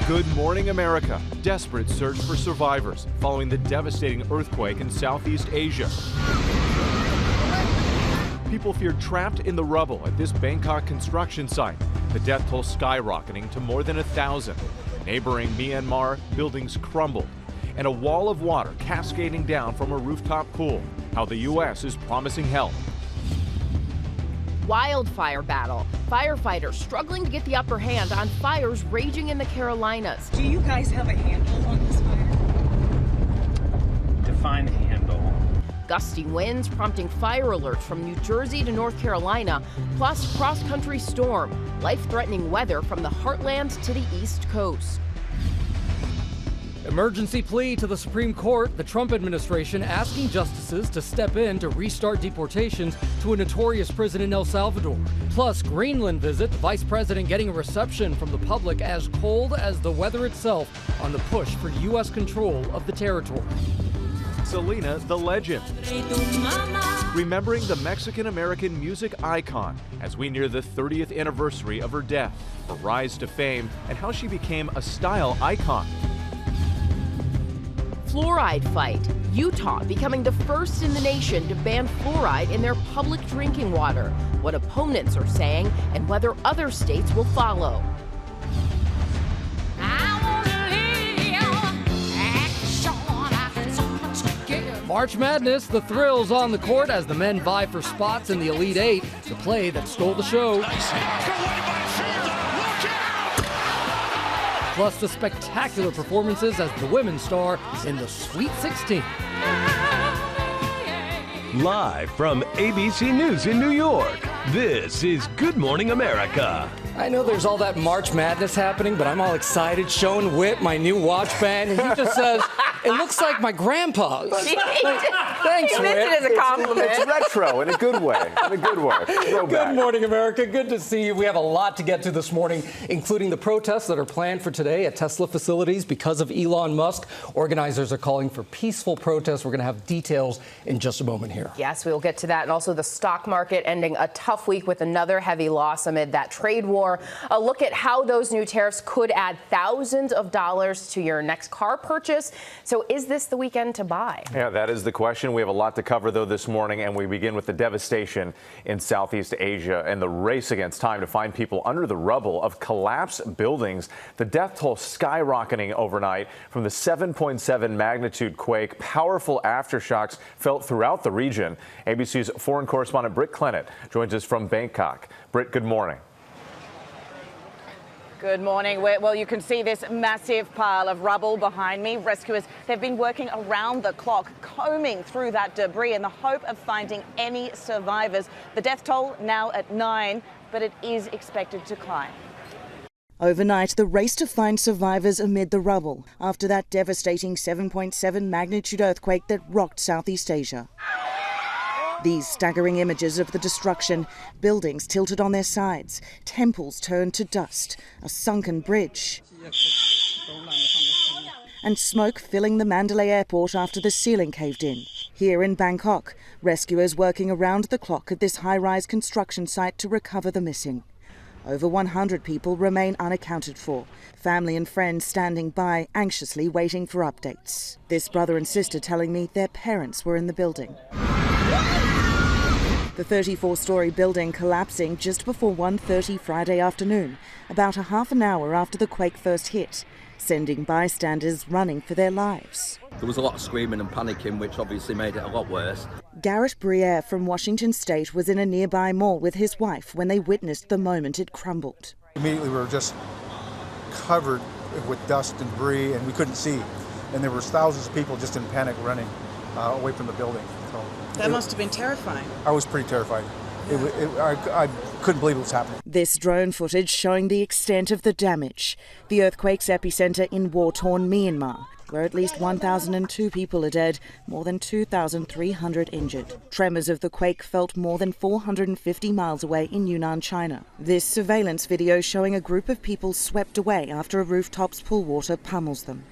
Good morning, America. Desperate search for survivors following the devastating earthquake in Southeast Asia. People feared trapped in the rubble at this Bangkok construction site. The death toll skyrocketing to more than 1,000. Neighboring Myanmar, buildings crumbled, and a wall of water cascading down from a rooftop pool. How the U.S. is promising help. Wildfire battle. Firefighters struggling to get the upper hand on fires raging in the Carolinas. Do you guys have a handle on this fire? Define handle. Gusty winds prompting fire alerts from New Jersey to North Carolina, plus cross-country storm. Life-threatening weather from the heartland to the East Coast. Emergency plea to the Supreme Court, the Trump administration asking justices to step in to restart deportations to a notorious prison in El Salvador. Plus, Greenland visit, the vice president getting a reception from the public as cold as the weather itself on the push for U.S. control of the territory. Selena, the legend. Remembering the Mexican-American music icon as we near the 30th anniversary of her death, her rise to fame, and how she became a style icon. Fluoride fight. Utah becoming the first in the nation to ban fluoride in their public drinking water. What opponents are saying and whether other states will follow. March Madness, the thrills on the court as the men vie for spots in the Elite Eight, the play that stole the show. Plus the spectacular performances as the women star in the Sweet 16. Live from ABC News in New York, this is Good Morning America. I know there's all that March Madness happening, but I'm all excited showing Whit my new watch band, and he just says, it looks like my grandpa's. Thanks, He meant it as a compliment. It's retro in a good way. In a good way. Good morning, America. Good to see you. We have a lot to get to this morning, including the protests that are planned for today at Tesla facilities because of Elon Musk. Organizers are calling for peaceful protests. We're going to have details in just a moment here. Yes, we will get to that. And also the stock market ending a tough week with another heavy loss amid that trade war. A look at how those new tariffs could add thousands of dollars to your next car purchase. So is this the weekend to buy? Yeah, that is the question. We have a lot to cover, though, this morning, and we begin with the devastation in Southeast Asia and the race against time to find people under the rubble of collapsed buildings. The death toll skyrocketing overnight from the 7.7 magnitude quake. Powerful aftershocks felt throughout the region. ABC's foreign correspondent Britt Clennett joins us from Bangkok. Britt, good morning. Good morning. Well, you can see this massive pile of rubble behind me. Rescuers, they've been working around the clock, combing through that debris in the hope of finding any survivors. The death toll now at 9, but it is expected to climb. Overnight, the race to find survivors amid the rubble after that devastating 7.7 magnitude earthquake that rocked Southeast Asia. These staggering images of the destruction, buildings tilted on their sides, temples turned to dust, a sunken bridge, and smoke filling the Mandalay airport after the ceiling caved in. Here in Bangkok, rescuers working around the clock at this high-rise construction site to recover the missing. Over 100 people remain unaccounted for, family and friends standing by, anxiously waiting for updates. This brother and sister telling me their parents were in the building. The 34-story building collapsing just before 1:30 Friday afternoon, about a half an hour after the quake first hit, sending bystanders running for their lives. There was a lot of screaming and panicking, which obviously made it a lot worse. Garrett Briere from Washington State was in a nearby mall with his wife when they witnessed the moment it crumbled. Immediately we were just covered with dust and debris, and we couldn't see. And there was thousands of people just in panic running away from the building. So That must have been terrifying. I was pretty terrified. I couldn't believe it was happening. This drone footage showing the extent of the damage. The earthquake's epicenter in war-torn Myanmar, where at least 1,002 people are dead, more than 2,300 injured. Tremors of the quake felt more than 450 miles away in Yunnan, China. This surveillance video showing a group of people swept away after a rooftop's pool water pummels them.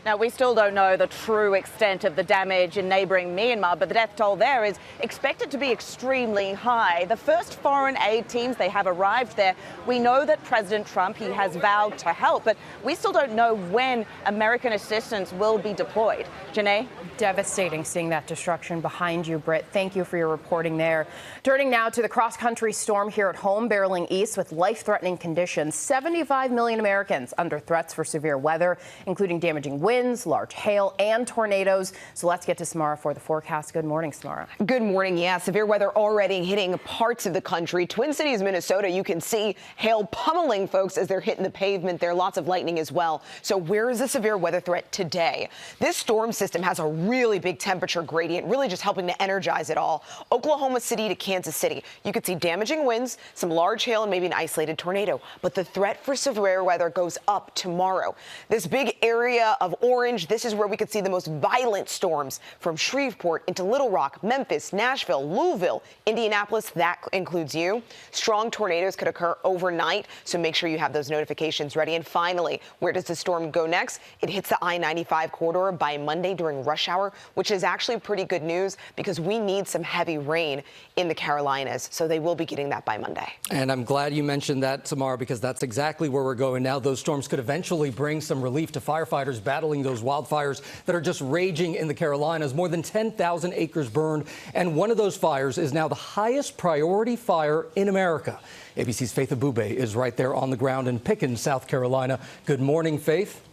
Now, we still don't know the true extent of the damage in neighbouring Myanmar, but the death toll there is expected to be extremely high. The first foreign aid teams, they have arrived there. We know that President Trump, he has vowed to help, but we still don't know when American assistance will be deployed. Janae? Devastating seeing that destruction behind you, Britt. Thank you for your reporting there. Turning now to the cross-country storm here at home, barreling east with life-threatening conditions. 75 million Americans under threats for severe weather, including damaging winds, large hail, and tornadoes. So let's get to Samara for the forecast. Good morning, Samara. Good morning. Yeah, severe weather already hitting parts of the country. Twin Cities, Minnesota, you can see hail pummeling folks as they're hitting the pavement there. Lots of lightning as well. So where is the severe weather threat today? This storm system has a really big temperature gradient, really just helping to energize it all. Oklahoma City to Kansas City. You could see damaging winds, some large hail, and maybe an isolated tornado. But the threat for severe weather goes up tomorrow. This big area of orange, this is where we could see the most violent storms from Shreveport into Little Rock, Memphis, Nashville, Louisville, Indianapolis. That includes you. Strong tornadoes could occur overnight, so make sure you have those notifications ready. And finally, where does the storm go next? It hits the I-95 corridor by Monday during rush hour, which is actually pretty good news because we need some heavy rain in the Carolinas. So they will be getting that by Monday. And I'm glad you mentioned that, Samara, because that's exactly where we're going now. Those storms could eventually bring some relief to firefighters battling those wildfires that are just raging in the Carolinas. More than 10,000 acres burned, and one of those fires is now the highest priority fire in America. ABC's Faith Abube is right there on the ground in Pickens, South Carolina. Good morning, Faith.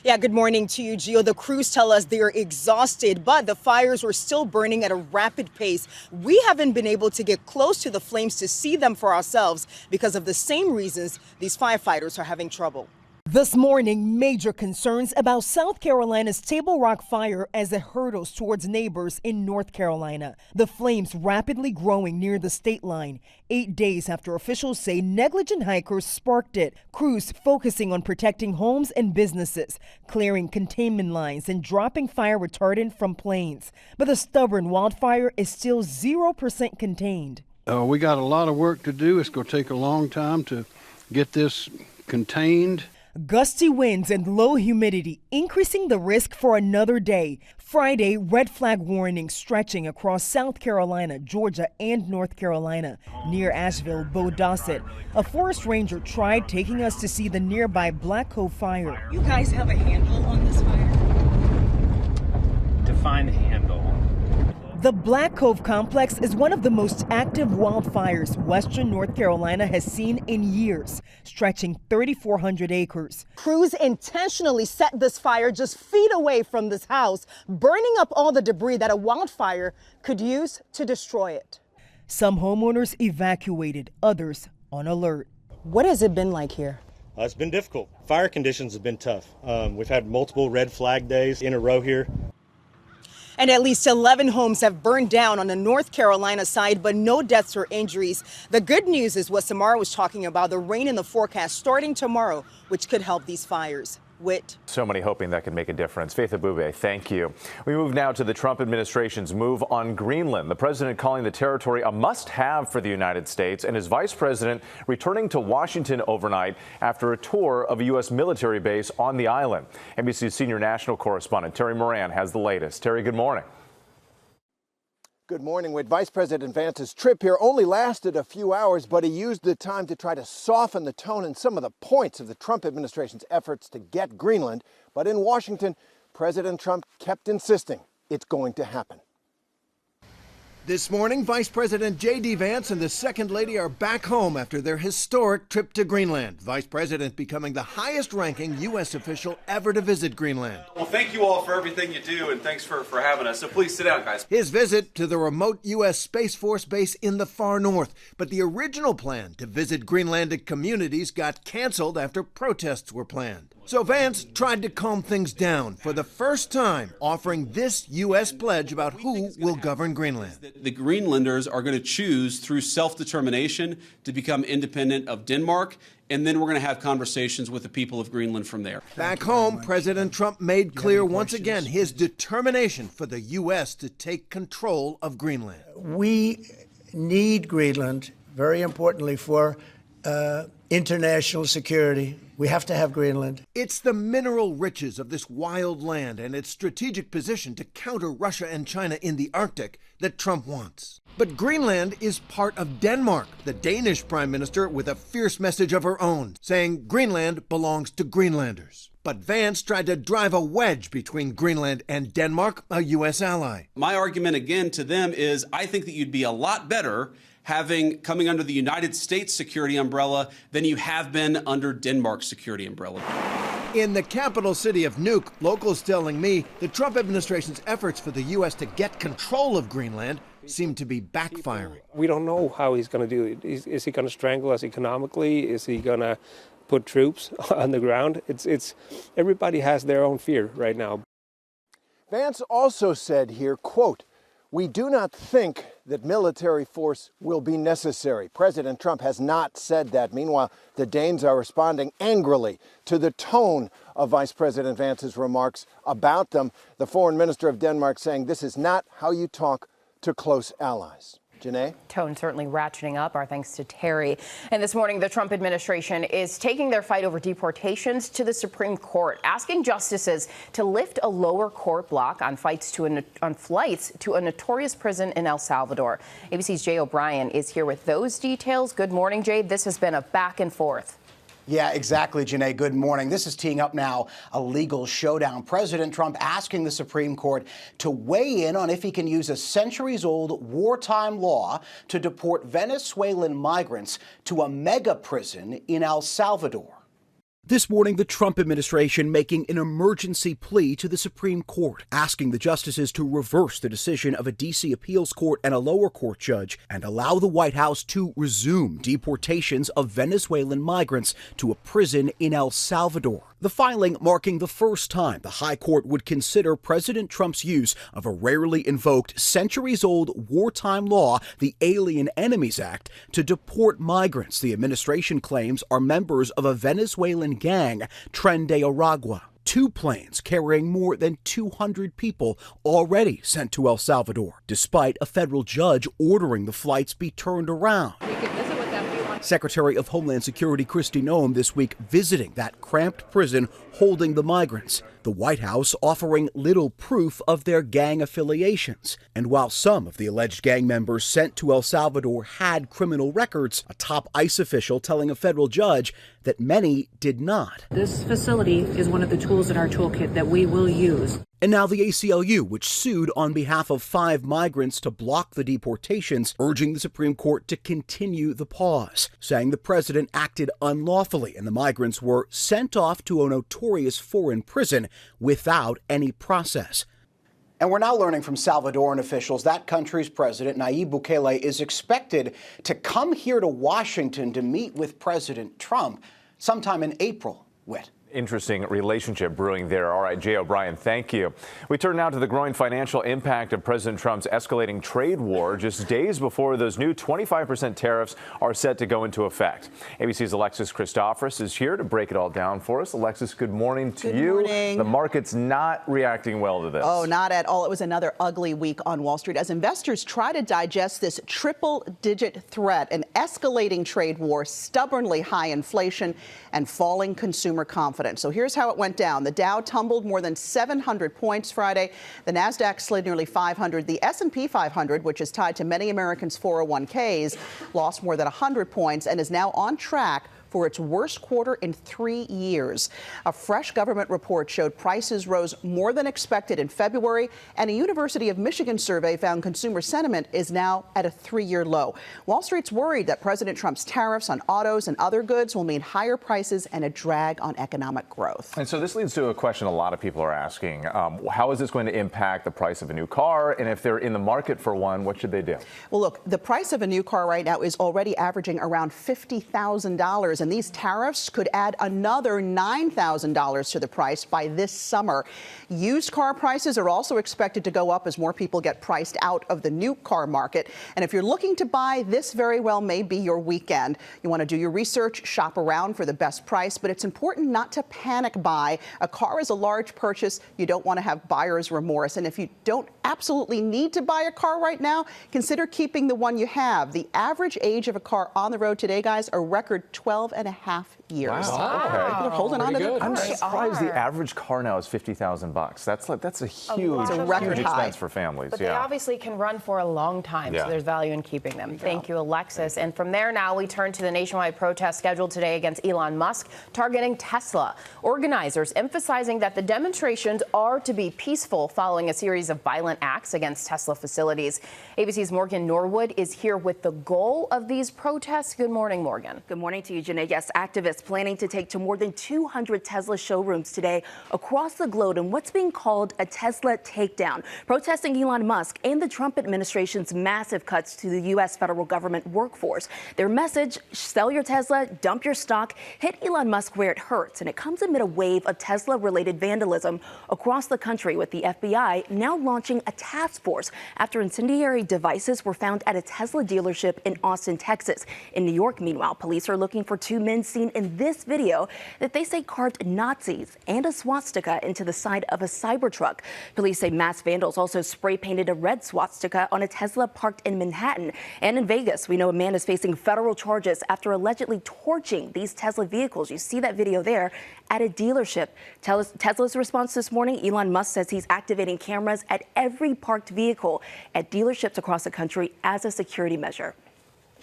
Yeah, good morning to you, Gio. The crews tell us they're exhausted, but the fires were still burning at a rapid pace. We haven't been able to get close to the flames to see them for ourselves because of the same reasons these firefighters are having trouble. This morning, major concerns about South Carolina's Table Rock fire as it hurtles towards neighbors in North Carolina. The flames rapidly growing near the state line, 8 days after officials say negligent hikers sparked it. Crews focusing on protecting homes and businesses, clearing containment lines and dropping fire retardant from planes. But the stubborn wildfire is still 0% contained. We got a lot of work to do. It's going to take a long time to get this contained. Gusty winds and low humidity increasing the risk for another day. Friday, red flag warning stretching across South Carolina, Georgia, and North Carolina. Near Asheville, Bo Dossett, a forest ranger tried taking us to see the nearby Black Cove fire. You guys have a handle on this fire? Define handle. The Black Cove complex is one of the most active wildfires western North Carolina has seen in years, stretching 3,400 acres. Crews intentionally set this fire just feet away from this house, burning up all the debris that a wildfire could use to destroy it. Some homeowners evacuated, others on alert. What has it been like here? It's been difficult. Fire conditions have been tough. We've had multiple red flag days in a row here. And at least 11 homes have burned down on the North Carolina side, but no deaths or injuries. The good news is what Samara was talking about, the rain in the forecast starting tomorrow, which could help these fires. So many hoping that could make a difference. Faith Abube, thank you. We move now to the Trump administration's move on Greenland. The president calling the territory a must-have for the United States, and his vice president returning to Washington overnight after a tour of a U.S. military base on the island. NBC's senior national correspondent Terry Moran has the latest. Terry, good morning. Good morning. With Vice President Vance's trip here only lasted a few hours, but he used the time to try to soften the tone and some of the points of the Trump administration's efforts to get Greenland. But in Washington, President Trump kept insisting it's going to happen. This morning, Vice President J.D. Vance and the Second Lady are back home after their historic trip to Greenland. Vice President becoming the highest-ranking U.S. official ever to visit Greenland. Well, thank you all for everything you do, and thanks for having us. So please sit down, guys. His visit to the remote U.S. Space Force base in the far north. But the original plan to visit Greenlandic communities got canceled after protests were planned. So Vance tried to calm things down for the first time, offering this U.S. pledge about who will govern Greenland. The Greenlanders are going to choose through self-determination to become independent of Denmark, and then we're going to have conversations with the people of Greenland from there. Back home, President Trump made clear once again his determination for the U.S. to take control of Greenland. We need Greenland, very importantly, for international security. We have to have Greenland. It's the mineral riches of this wild land and its strategic position to counter Russia and China in the Arctic that Trump wants. But Greenland is part of Denmark, the Danish prime minister with a fierce message of her own, saying Greenland belongs to Greenlanders. But Vance tried to drive a wedge between Greenland and Denmark, a U.S. ally. My argument again to them is I think that you'd be a lot better coming under the United States security umbrella than you have been under Denmark's security umbrella. In the capital city of Nuuk, locals telling me the Trump administration's efforts for the U.S. to get control of Greenland seem to be backfiring. We don't know how he's going to do it. Is he going to strangle us economically? Is he going to put troops on the ground? It's everybody has their own fear right now. Vance also said here, quote, "We do not think that military force will be necessary." President Trump has not said that. Meanwhile, the Danes are responding angrily to the tone of Vice President Vance's remarks about them. The foreign minister of Denmark saying this is not how you talk to close allies. Janae? Tone certainly ratcheting up. Our thanks to Terry. And this morning, the Trump administration is taking their fight over deportations to the Supreme Court, asking justices to lift a lower court block on flights to a notorious prison in El Salvador. ABC's Jay O'Brien is here with those details. Good morning, Jay. This has been a back and forth. Yeah, exactly, Janae. Good morning. This is teeing up now a legal showdown. President Trump asking the Supreme Court to weigh in on if he can use a centuries-old wartime law to deport Venezuelan migrants to a mega prison in El Salvador. This morning, the Trump administration making an emergency plea to the Supreme Court, asking the justices to reverse the decision of a D.C. appeals court and a lower court judge and allow the White House to resume deportations of Venezuelan migrants to a prison in El Salvador. The filing marking the first time the High Court would consider President Trump's use of a rarely invoked, centuries-old wartime law, the Alien Enemies Act, to deport migrants the administration claims are members of a Venezuelan gang, Tren de Aragua. 2 planes carrying more than 200 people already sent to El Salvador, despite a federal judge ordering the flights be turned around. Secretary of Homeland Security Kristi Noem this week visiting that cramped prison holding the migrants. The White House offering little proof of their gang affiliations. And while some of the alleged gang members sent to El Salvador had criminal records, a top ICE official telling a federal judge that many did not. This facility is one of the tools in our toolkit that we will use. And now the ACLU, which sued on behalf of 5 migrants to block the deportations, urging the Supreme Court to continue the pause, saying the president acted unlawfully and the migrants were sent off to a notorious foreign prison without any process. And we're now learning from Salvadoran officials that country's president, Nayib Bukele, is expected to come here to Washington to meet with President Trump sometime in April. Whit. Interesting relationship brewing there. All right, Jay O'Brien, thank you. We turn now to the growing financial impact of President Trump's escalating trade war just days before those new 25% tariffs are set to go into effect. ABC's Alexis Christophorus is here to break it all down for us. Alexis, good morning to you. Good morning. The market's not reacting well to this. Oh, not at all. It was another ugly week on Wall Street as investors try to digest this triple-digit threat, an escalating trade war, stubbornly high inflation, and falling consumer confidence. So here's how it went down. The Dow tumbled more than 700 points Friday. The Nasdaq slid nearly 500. The S&P 500, which is tied to many Americans' 401ks, lost more than 100 points and is now on track for its worst quarter in 3 years. A fresh government report showed prices rose more than expected in February, and a University of Michigan survey found consumer sentiment is now at a 3-year low. Wall Street's worried that President Trump's tariffs on autos and other goods will mean higher prices and a drag on economic growth. And so this leads to a question a lot of people are asking. How is this going to impact the price of a new car? And if they're in the market for one, what should they do? Well, look, the price of a new car right now is already averaging around $50,000. and these tariffs could add another $9,000 to the price by this summer. Used car prices are also expected to go up as more people get priced out of the new car market. And if you're looking to buy, this very well may be your weekend. You want to do your research, shop around for the best price, but it's important not to panic buy. A car is a large purchase. You don't want to have buyer's remorse. And if you don't absolutely need to buy a car right now, consider keeping the one you have. The average age of a car on the road today, guys, a record 12 and a half years. Wow. People are holding on to their I'm cars. surprised the average car now is $50,000. That's a huge, huge expense for families. But they obviously can run for a long time, so there's value in keeping them. Thank you, Alexis. And from there now, we turn to the nationwide protest scheduled today against Elon Musk, targeting Tesla. Organizers emphasizing that the demonstrations are to be peaceful following a series of violent acts against Tesla facilities. ABC's Morgan Norwood is here with the goal of these protests. Good morning, Morgan. Good morning to you, Janae. Yes, activists planning to take to more than 200 Tesla showrooms today across the globe in what's being called a Tesla takedown, protesting Elon Musk and the Trump administration's massive cuts to the U.S. federal government workforce. Their message, sell your Tesla, dump your stock, hit Elon Musk where it hurts. And it comes amid a wave of Tesla-related vandalism across the country, with the FBI now launching a task force after incendiary devices were found at a Tesla dealership in Austin, Texas. In New York, meanwhile, police are looking for two men seen in this video that they say carved Nazis and a swastika into the side of a Cybertruck. Police say mass vandals also spray painted a red swastika on a Tesla parked in Manhattan. And in Vegas, we know a man is facing federal charges after allegedly torching these Tesla vehicles. You see that video there at a dealership. Tesla's response this morning, Elon Musk says he's activating cameras at every parked vehicle at dealerships across the country as a security measure.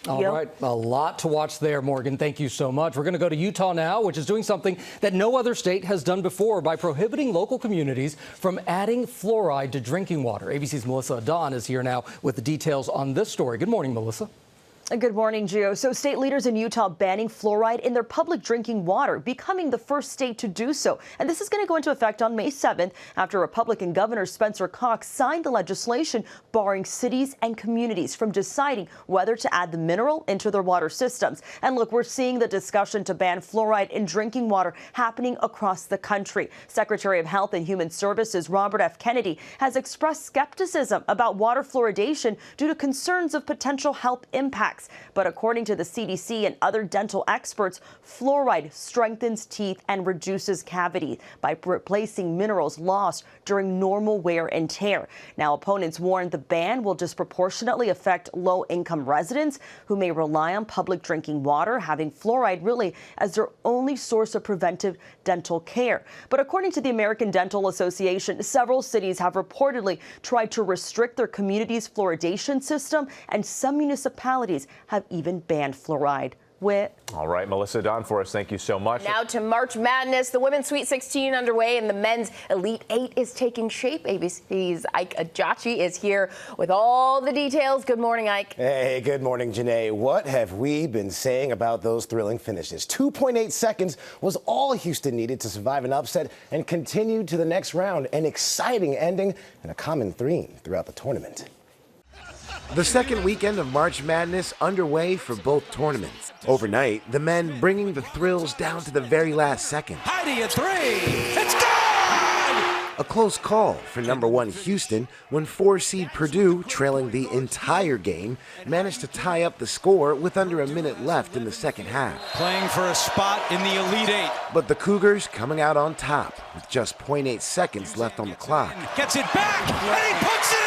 All right, a lot to watch there, Morgan. Thank you so much. We're going to go to Utah now, which is doing something that no other state has done before by prohibiting local communities from adding fluoride to drinking water. ABC's Melissa Adon is here now with the details on this story. Good morning, Melissa. Good morning, Gio. So state leaders in Utah banning fluoride in their public drinking water, becoming the first state to do so. And this is going to go into effect on May 7th after Republican Governor Spencer Cox signed the legislation barring cities and communities from deciding whether to add the mineral into their water systems. And look, we're seeing the discussion to ban fluoride in drinking water happening across the country. Secretary of Health and Human Services Robert F. Kennedy has expressed skepticism about water fluoridation due to concerns of potential health impacts. But according to the CDC and other dental experts, fluoride strengthens teeth and reduces cavity by replacing minerals lost during normal wear and tear. Now, opponents warn the ban will disproportionately affect low-income residents who may rely on public drinking water, having fluoride really as their only source of preventive dental care. But according to the American Dental Association, several cities have reportedly tried to restrict their community's fluoridation system, and some municipalities have even banned fluoride. All right, Melissa Don for us. Thank you so much. Now to March Madness. The women's Sweet 16 underway and the men's Elite 8 is taking shape. ABC's Ike Ajachi is here with all the details. Good morning, Ike. Hey, good morning, Janae. What have we been saying about those thrilling finishes? 2.8 seconds was all Houston needed to survive an upset and continue to the next round. An exciting ending and a common theme throughout the tournament. The second weekend of March Madness underway for both tournaments. Overnight, the men bringing the thrills down to the very last second. Heidi at three. It's good! A close call for number one Houston when 4-seed Purdue, trailing the entire game, managed to tie up the score with under a minute left in the second half. Playing for a spot in the Elite 8. But the Cougars coming out on top with just 0.8 seconds left on the clock. Gets it back, and he puts it in!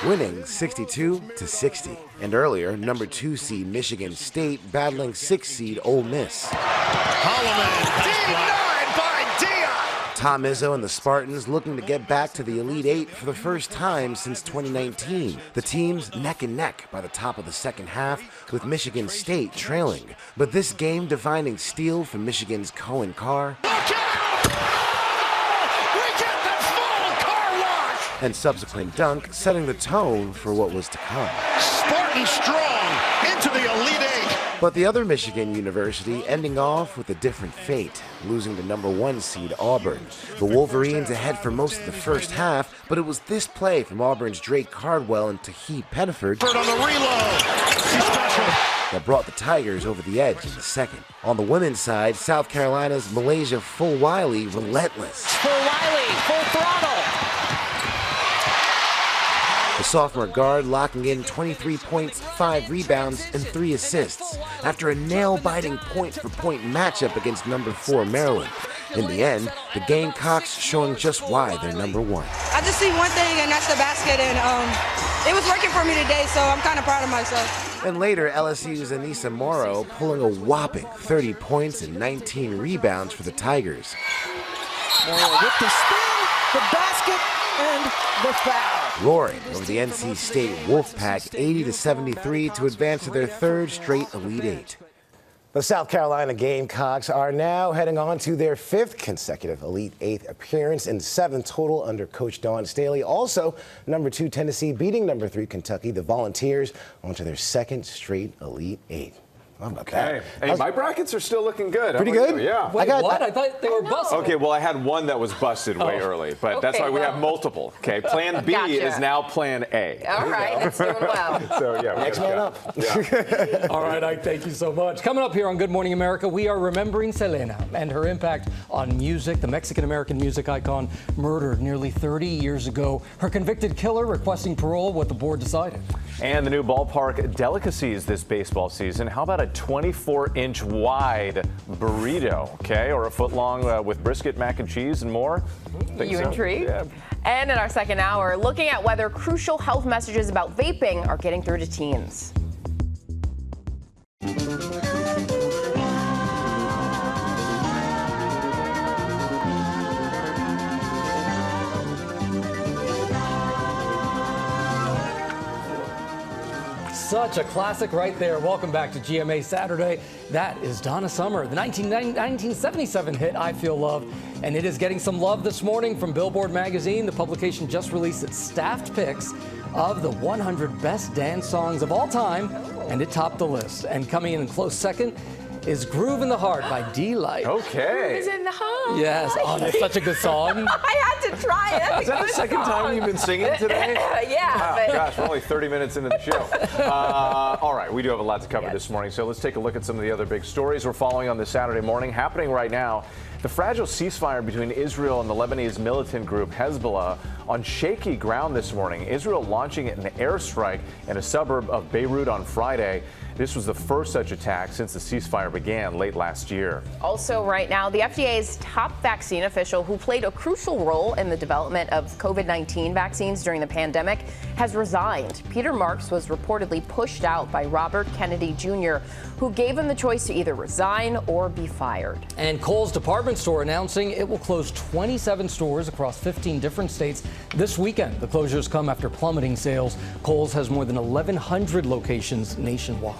Winning 62-60. And earlier, number 2 seed Michigan State battling 6 seed Ole Miss. Tom Izzo and the Spartans looking to get back to the Elite 8 for the first time since 2019. The teams neck and neck by the top of the second half, with Michigan State trailing. But this game-defining steal from Michigan's Cohen Carr and subsequent dunk setting the tone for what was to come. Spartan strong into the Elite 8. But the other Michigan university ending off with a different fate, losing to number 1 seed Auburn. The Wolverines ahead for most of the first half, but it was this play from Auburn's Drake Cardwell and Tahib Pettiford on the reload. He's special. that brought the Tigers over the edge in the second. On the women's side, South Carolina's Malaysia Full Wiley relentless. Full Wiley, full throttle. The sophomore guard locking in 23 points, 5 rebounds, and 3 assists after a nail-biting point-for-point matchup against number 4 Maryland. In the end, the Gamecocks showing just why they're number 1. I just see one thing, and that's the basket, and it was working for me today, so I'm kind of proud of myself. And later, LSU's Anissa Morrow pulling a whopping 30 points and 19 rebounds for the Tigers. Morrow with the spin, the basket, and the foul. Roaring over the NC State Wolfpack 80-73 to advance to their 3rd straight Elite Eight. The South Carolina Gamecocks are now heading on to their 5th consecutive Elite Eight appearance and 7th total under Coach Dawn Staley. Also, number 2 Tennessee beating number 3 Kentucky. The Volunteers onto their 2nd straight Elite Eight. How about that? Hey, my brackets are still looking good. Pretty good? Yeah. Wait, what? I thought they were busted. Okay, well, I had one that was busted way early, but that's why we have multiple. Okay, Plan B is now Plan A. All right, it's doing well. So, yeah. Next man up. Yeah. All right, Ike, thank you so much. Coming up here on Good Morning America, we are remembering Selena and her impact on music. The Mexican-American music icon murdered nearly 30 years ago. Her convicted killer requesting parole, what the board decided. And the new ballpark delicacies this baseball season. How about a 24-inch wide burrito, okay, or a foot long with brisket, mac and cheese, and more? You intrigued? Yeah. And in our second hour, looking at whether crucial health messages about vaping are getting through to teens. Such a classic right there. Welcome back to GMA Saturday. That is Donna Summer, the 1977 hit, I Feel Love. And it is getting some love this morning from Billboard magazine. The publication just released its staffed picks of the 100 best dance songs of all time, and it topped the list. And coming in close second is Groove in the Heart by D-Light. Okay. Groove is in the heart. Yes, oh, that's such a good song. I had to try it. Is that the second time you've been singing today? Yeah. Wow, but gosh, we're only 30 minutes into the show. All right, we do have a lot to cover this morning, so let's take a look at some of the other big stories we're following on this Saturday morning. Happening right now, the fragile ceasefire between Israel and the Lebanese militant group Hezbollah on shaky ground this morning. Israel launching an airstrike in a suburb of Beirut on Friday. This was the first such attack since the ceasefire began late last year. Also right now, the FDA's top vaccine official who played a crucial role in the development of COVID-19 vaccines during the pandemic has resigned. Peter Marks was reportedly pushed out by Robert Kennedy Jr., who gave him the choice to either resign or be fired. And Kohl's department store announcing it will close 27 stores across 15 different states this weekend. The closures come after plummeting sales. Kohl's has more than 1,100 locations nationwide.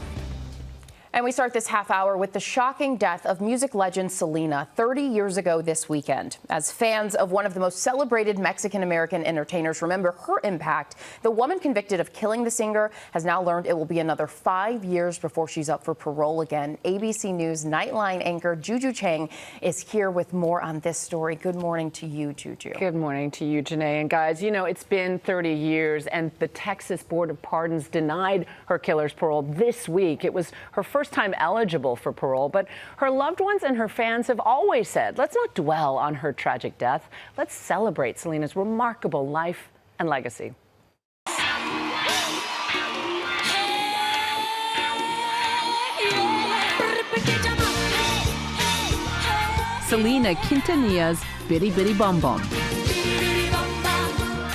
And we start this half hour with the shocking death of music legend Selena 30 years ago this weekend. As fans of one of the most celebrated Mexican-American entertainers remember her impact, the woman convicted of killing the singer has now learned it will be another 5 years before she's up for parole again. ABC News Nightline anchor Juju Chang is here with more on this story. Good morning to you, Juju. Good morning to you, Janae. And guys, you know, it's been 30 years and the Texas Board of Pardons denied her killer's parole this week. It was her first time eligible for parole, but her loved ones and her fans have always said, let's not dwell on her tragic death. Let's celebrate Selena's remarkable life and legacy. Selena Quintanilla's Bitty Bitty Bom Bom.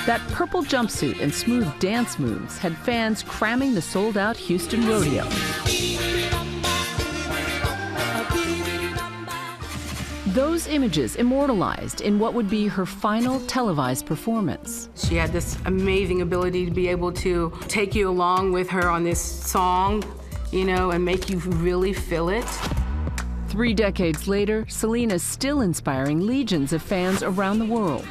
That purple jumpsuit and smooth dance moves had fans cramming the sold-out Houston rodeo. Those images immortalized in what would be her final televised performance. She had this amazing ability to be able to take you along with her on this song, you know, and make you really feel it. 3 decades later, Selena's still inspiring legions of fans around the world.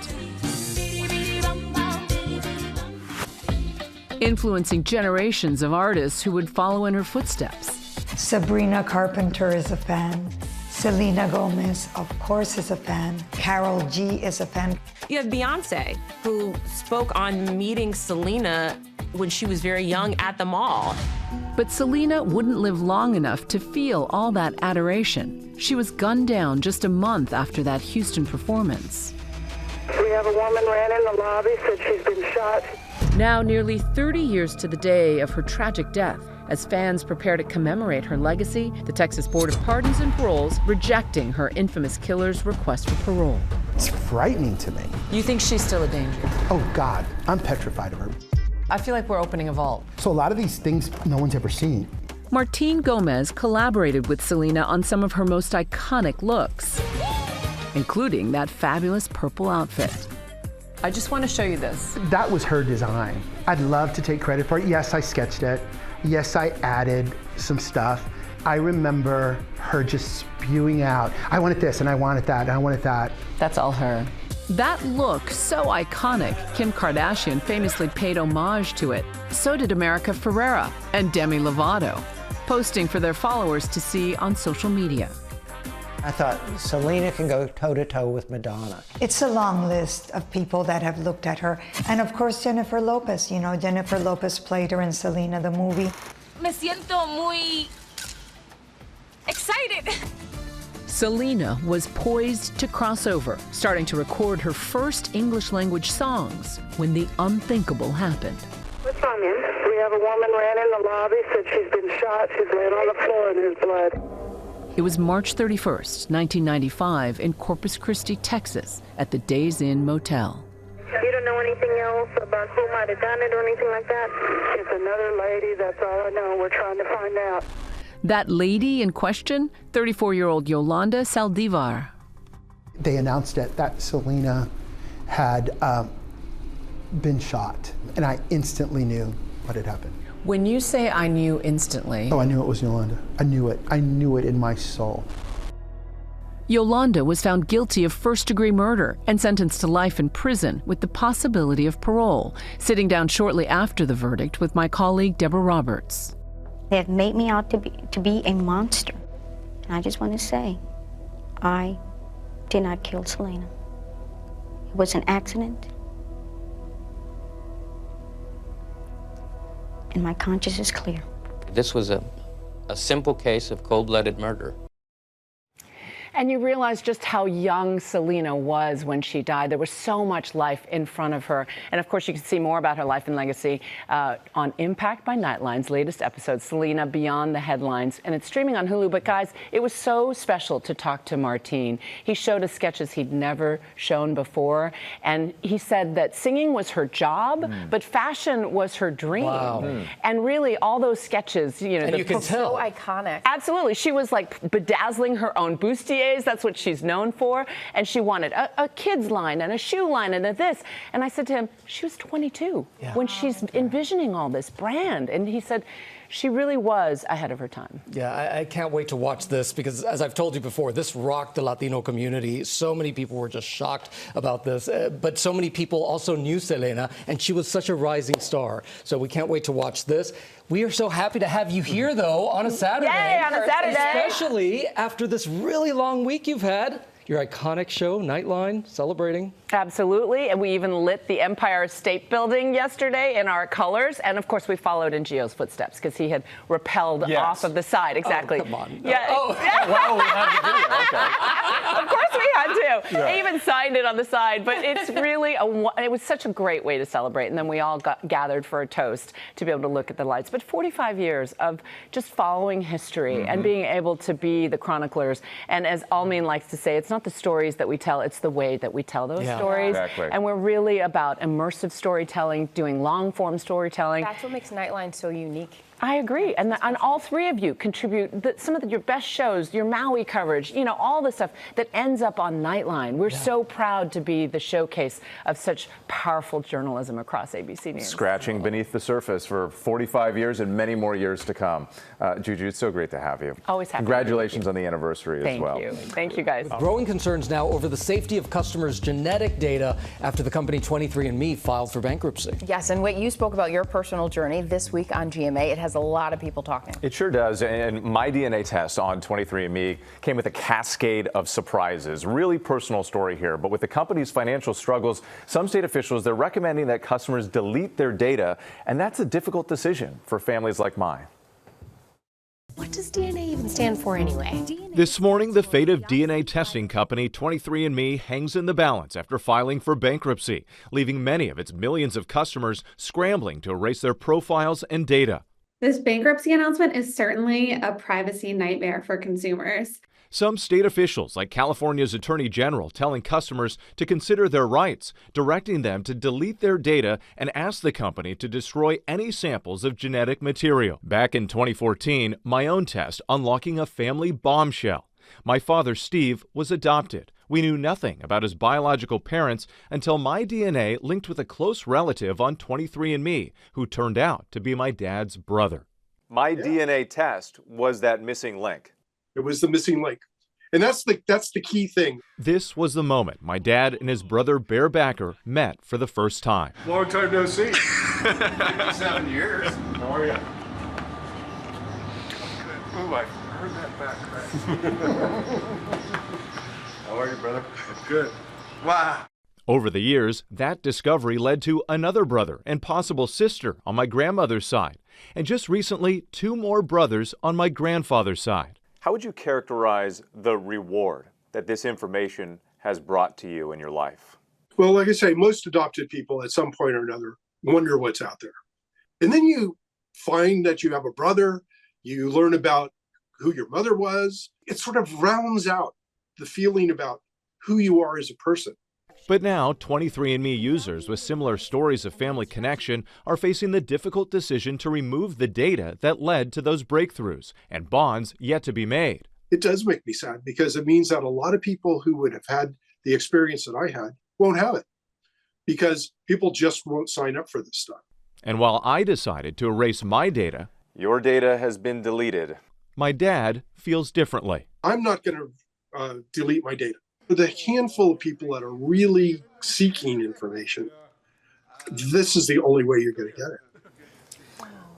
Influencing generations of artists who would follow in her footsteps. Sabrina Carpenter is a fan. Selena Gomez, of course, is a fan. Karol G is a fan. You have Beyonce, who spoke on meeting Selena when she was very young at the mall. But Selena wouldn't live long enough to feel all that adoration. She was gunned down just a month after that Houston performance. We have a woman ran in the lobby, said she's been shot. Now, nearly 30 years to the day of her tragic death, as fans prepare to commemorate her legacy, the Texas Board of Pardons and Paroles rejecting her infamous killer's request for parole. It's frightening to me. You think she's still a danger? Oh, God, I'm petrified of her. I feel like we're opening a vault. So a lot of these things no one's ever seen. Martine Gomez collaborated with Selena on some of her most iconic looks, including that fabulous purple outfit. I just want to show you this. That was her design. I'd love to take credit for it. Yes, I sketched it. Yes, I added some stuff. I remember her just spewing out, I wanted this, and I wanted that, and I wanted that. That's all her. That look, so iconic, Kim Kardashian famously paid homage to it. So did America Ferrera and Demi Lovato, posting for their followers to see on social media. I thought Selena can go toe-to-toe with Madonna. It's a long list of people that have looked at her. And of course, Jennifer Lopez. You know, Jennifer Lopez played her in Selena, the movie. Me siento muy excited. Selena was poised to cross over, starting to record her first English language songs when the unthinkable happened. What's wrong, man? We have a woman ran in the lobby, said she's been shot. She's laying on the floor in his blood. It was March 31st, 1995, in Corpus Christi, Texas, at the Days Inn Motel. You don't know anything else about who might have done it or anything like that? It's another lady, that's all I know. We're trying to find out. That lady in question, 34-year-old Yolanda Saldivar. They announced it that Selena had been shot, and I instantly knew what had happened. When you say I knew instantly... Oh, I knew it was Yolanda. I knew it. I knew it in my soul. Yolanda was found guilty of first-degree murder and sentenced to life in prison with the possibility of parole, sitting down shortly after the verdict with my colleague Deborah Roberts. They have made me out to be a monster. And I just want to say, I did not kill Selena. It was an accident. And my conscience is clear. This was a simple case of cold-blooded murder. And you realize just how young Selena was when she died. There was so much life in front of her. And of course, you can see more about her life and legacy on Impact by Nightline's latest episode, Selena Beyond the Headlines. And it's streaming on Hulu. But guys, it was so special to talk to Martine. He showed us sketches he'd never shown before. And he said that singing was her job, but fashion was her dream. Wow. And really, all those sketches, you know, And you can tell. So iconic. Absolutely. She was like bedazzling her own bustiers. That's what she's known for. And she wanted a kid's line and a shoe line and a this. And I said to him, she was 22 when she's envisioning all this brand. And he said, she really was ahead of her time. Yeah, I can't wait to watch this because, as I've told you before, this rocked the Latino community. So many people were just shocked about this. But so many people also knew Selena, and she was such a rising star. So we can't wait to watch this. We are so happy to have you here, though, on a Saturday. Yay, on a Saturday. Especially after this really long week you've had. Your iconic show, Nightline, celebrating. Absolutely. And we even lit the Empire State Building yesterday in our colors. And of course, we followed in Gio's footsteps because he had rappelled off of the side. Exactly. Oh, come on. Yeah. Wow, we have the video. Okay. Of course we had to. Yeah. I even signed it on the side. But it's really, it was such a great way to celebrate. And then we all gathered for a toast to be able to look at the lights. But 45 years of just following history and being able to be the chroniclers. And as Almin likes to say, it's not the stories that we tell, it's the way that we tell those stories. Exactly. And we're really about immersive storytelling, doing long-form storytelling. That's what makes Nightline so unique. I agree. And all three of you contribute some of your best shows, your Maui coverage, you know, all the stuff that ends up on Nightline. We're so proud to be the showcase of such powerful journalism across ABC News. Scratching beneath the surface for 45 years and many more years to come. Juju, it's so great to have you. Always happy. Congratulations on the anniversary as well. Thank you. Thank you, guys. Growing concerns now over the safety of customers' genetic data after the company 23andMe filed for bankruptcy. Yes, and what you spoke about your personal journey this week on GMA, it has has a lot of people talking. It sure does. And my DNA test on 23andMe came with a cascade of surprises. Really personal story here. But with the company's financial struggles, some state officials, they're recommending that customers delete their data. And that's a difficult decision for families like mine. What does DNA even stand for anyway? This morning, the fate of DNA testing company 23andMe hangs in the balance after filing for bankruptcy, leaving many of its millions of customers scrambling to erase their profiles and data. This bankruptcy announcement is certainly a privacy nightmare for consumers. Some state officials, like California's Attorney General, telling customers to consider their rights, directing them to delete their data and ask the company to destroy any samples of genetic material. Back in 2014, my own test unlocking a family bombshell. My father, Steve, was adopted. We knew nothing about his biological parents until my DNA linked with a close relative on 23andMe, who turned out to be my dad's brother. My DNA test was that missing link. It was the missing link. And that's the key thing. This was the moment my dad and his brother Bear Backer met for the first time. Long time no see. 7 years. How are you? Oh, I heard that back. How are you, brother? Good. Wow. Over the years, that discovery led to another brother and possible sister on my grandmother's side, and just recently, 2 more brothers on my grandfather's side. How would you characterize the reward that this information has brought to you in your life? Well, like I say, most adopted people at some point or another wonder what's out there. And then you find that you have a brother, you learn about who your mother was. It sort of rounds out the feeling about who you are as a person. But now, 23andMe users with similar stories of family connection are facing the difficult decision to remove the data that led to those breakthroughs and bonds yet to be made. It does make me sad because it means that a lot of people who would have had the experience that I had won't have it because people just won't sign up for this stuff. And while I decided to erase my data, your data has been deleted. My dad feels differently. I'm not going to delete my data. For the handful of people that are really seeking information, this is the only way you're going to get it.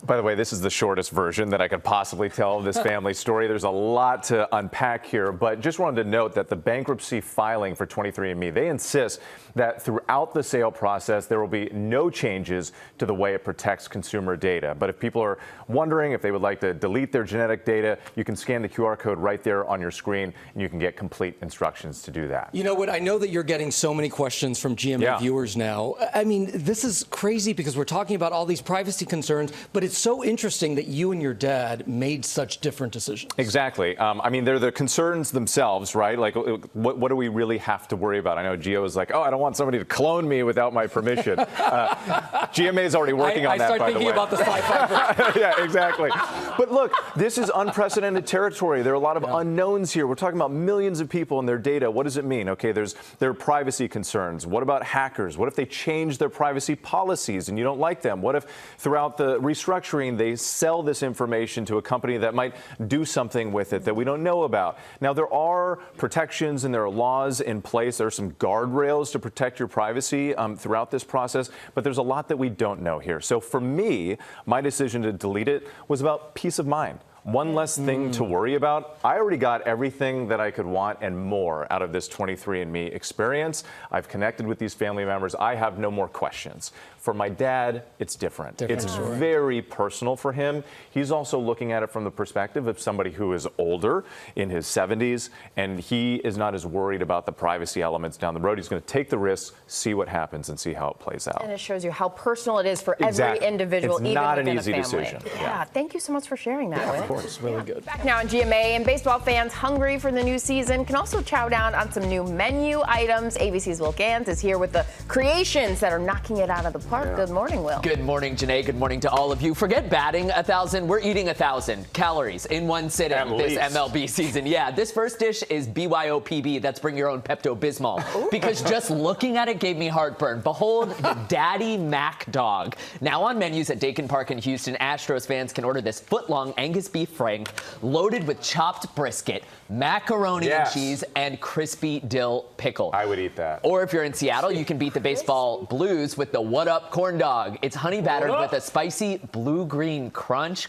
By the way, this is the shortest version that I could possibly tell of this family story. There's a lot to unpack here, but just wanted to note that the bankruptcy filing for 23andMe, they insist that throughout the sale process, there will be no changes to the way it protects consumer data. But if people are wondering if they would like to delete their genetic data, you can scan the QR code right there on your screen, and you can get complete instructions to do that. You know what? I know that you're getting so many questions from GMA viewers now. I mean, this is crazy because we're talking about all these privacy concerns, but it's so interesting that you and your dad made such different decisions. Exactly. I mean, they're the concerns themselves, right? Like, what do we really have to worry about? I know Gio is like, oh, I don't want somebody to clone me without my permission. GMA is already working on that, by the way. I start thinking about the sci-fi. Yeah, exactly. But look, this is unprecedented territory. There are a lot of unknowns here. We're talking about millions of people and their data. What does it mean? Okay, there are privacy concerns. What about hackers? What if they change their privacy policies and you don't like them? What if throughout the restructuring they sell this information to a company that might do something with it that we don't know about? Now, there are protections and there are laws in place. There are some guardrails to protect your privacy throughout this process, but there's a lot that we don't know here. So for me, my decision to delete it was about peace of mind. One less thing to worry about. I already got everything that I could want and more out of this 23andMe experience. I've connected with these family members. I have no more questions. For my dad, it's different. It's very personal for him. He's also looking at it from the perspective of somebody who is older, in his 70s, and he is not as worried about the privacy elements down the road. He's going to take the risks, see what happens, and see how it plays out. And it shows you how personal it is for every individual, it's even not within an easy a family. decision. Yeah, thank you so much for sharing that with us. Of course, really good. Back now on GMA, and baseball fans hungry for the new season can also chow down on some new menu items. ABC's Will Gans is here with the creations that are knocking it out of the park. Good morning, Will. Good morning, Janae. Good morning to all of you. Forget batting 1,000. We're eating 1,000 calories in one sitting this MLB season. Yeah, this first dish is BYOPB. That's bring your own Pepto-Bismol. Because just looking at it gave me heartburn. Behold the Daddy Mac Dog. Now on menus at Dakin Park in Houston, Astros fans can order this foot-long Angus beef beef frank loaded with chopped brisket, macaroni and cheese, and crispy dill pickle. I would eat that. Or if you're in Seattle, you can beat the baseball Blues with the What Up corn dog. It's honey battered with a spicy blue-green crunch,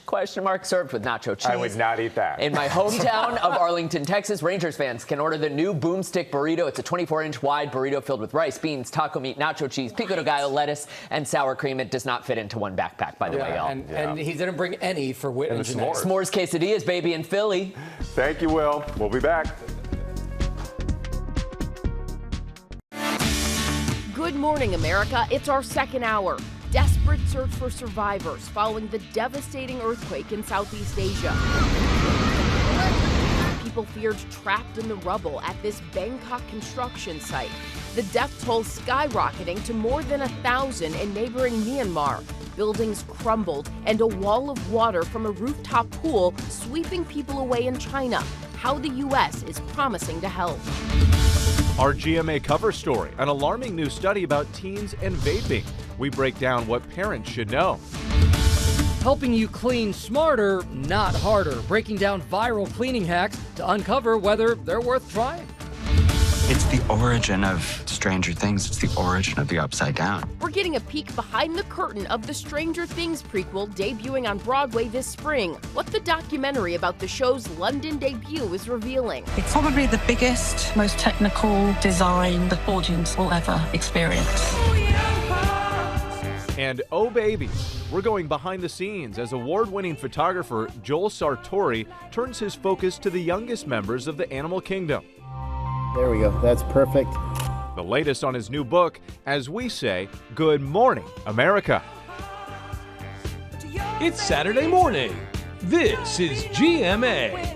served with nacho cheese. I would not eat that. In my hometown of Arlington, Texas, Rangers fans can order the new Boomstick Burrito. It's a 24-inch wide burrito filled with rice, beans, taco meat, nacho cheese, pico de gallo, lettuce, and sour cream. It does not fit into one backpack, by the way, y'all. And he didn't bring any for Whit and Jeanette. S'mores quesadillas, baby, in Philly. Thank you, Will. We'll be back. Good morning, America. It's our second hour. Desperate search for survivors following the devastating earthquake in Southeast Asia. People feared trapped in the rubble at this Bangkok construction site. The death toll skyrocketing to more than 1,000 in neighboring Myanmar. Buildings crumbled and a wall of water from a rooftop pool sweeping people away in China. How the U.S. is promising to help. Our GMA cover story, an alarming new study about teens and vaping. We break down what parents should know. Helping you clean smarter, not harder. Breaking down viral cleaning hacks to uncover whether they're worth trying. It's the origin of Stranger Things. It's the origin of the Upside Down. We're getting a peek behind the curtain of the Stranger Things prequel debuting on Broadway this spring. What the documentary about the show's London debut is revealing. It's probably the biggest, most technical design the audience will ever experience. And oh baby, we're going behind the scenes as award-winning photographer Joel Sartori turns his focus to the youngest members of the animal kingdom. There we go, that's perfect. The latest on his new book, as we say, Good Morning, America. It's Saturday morning. This is GMA.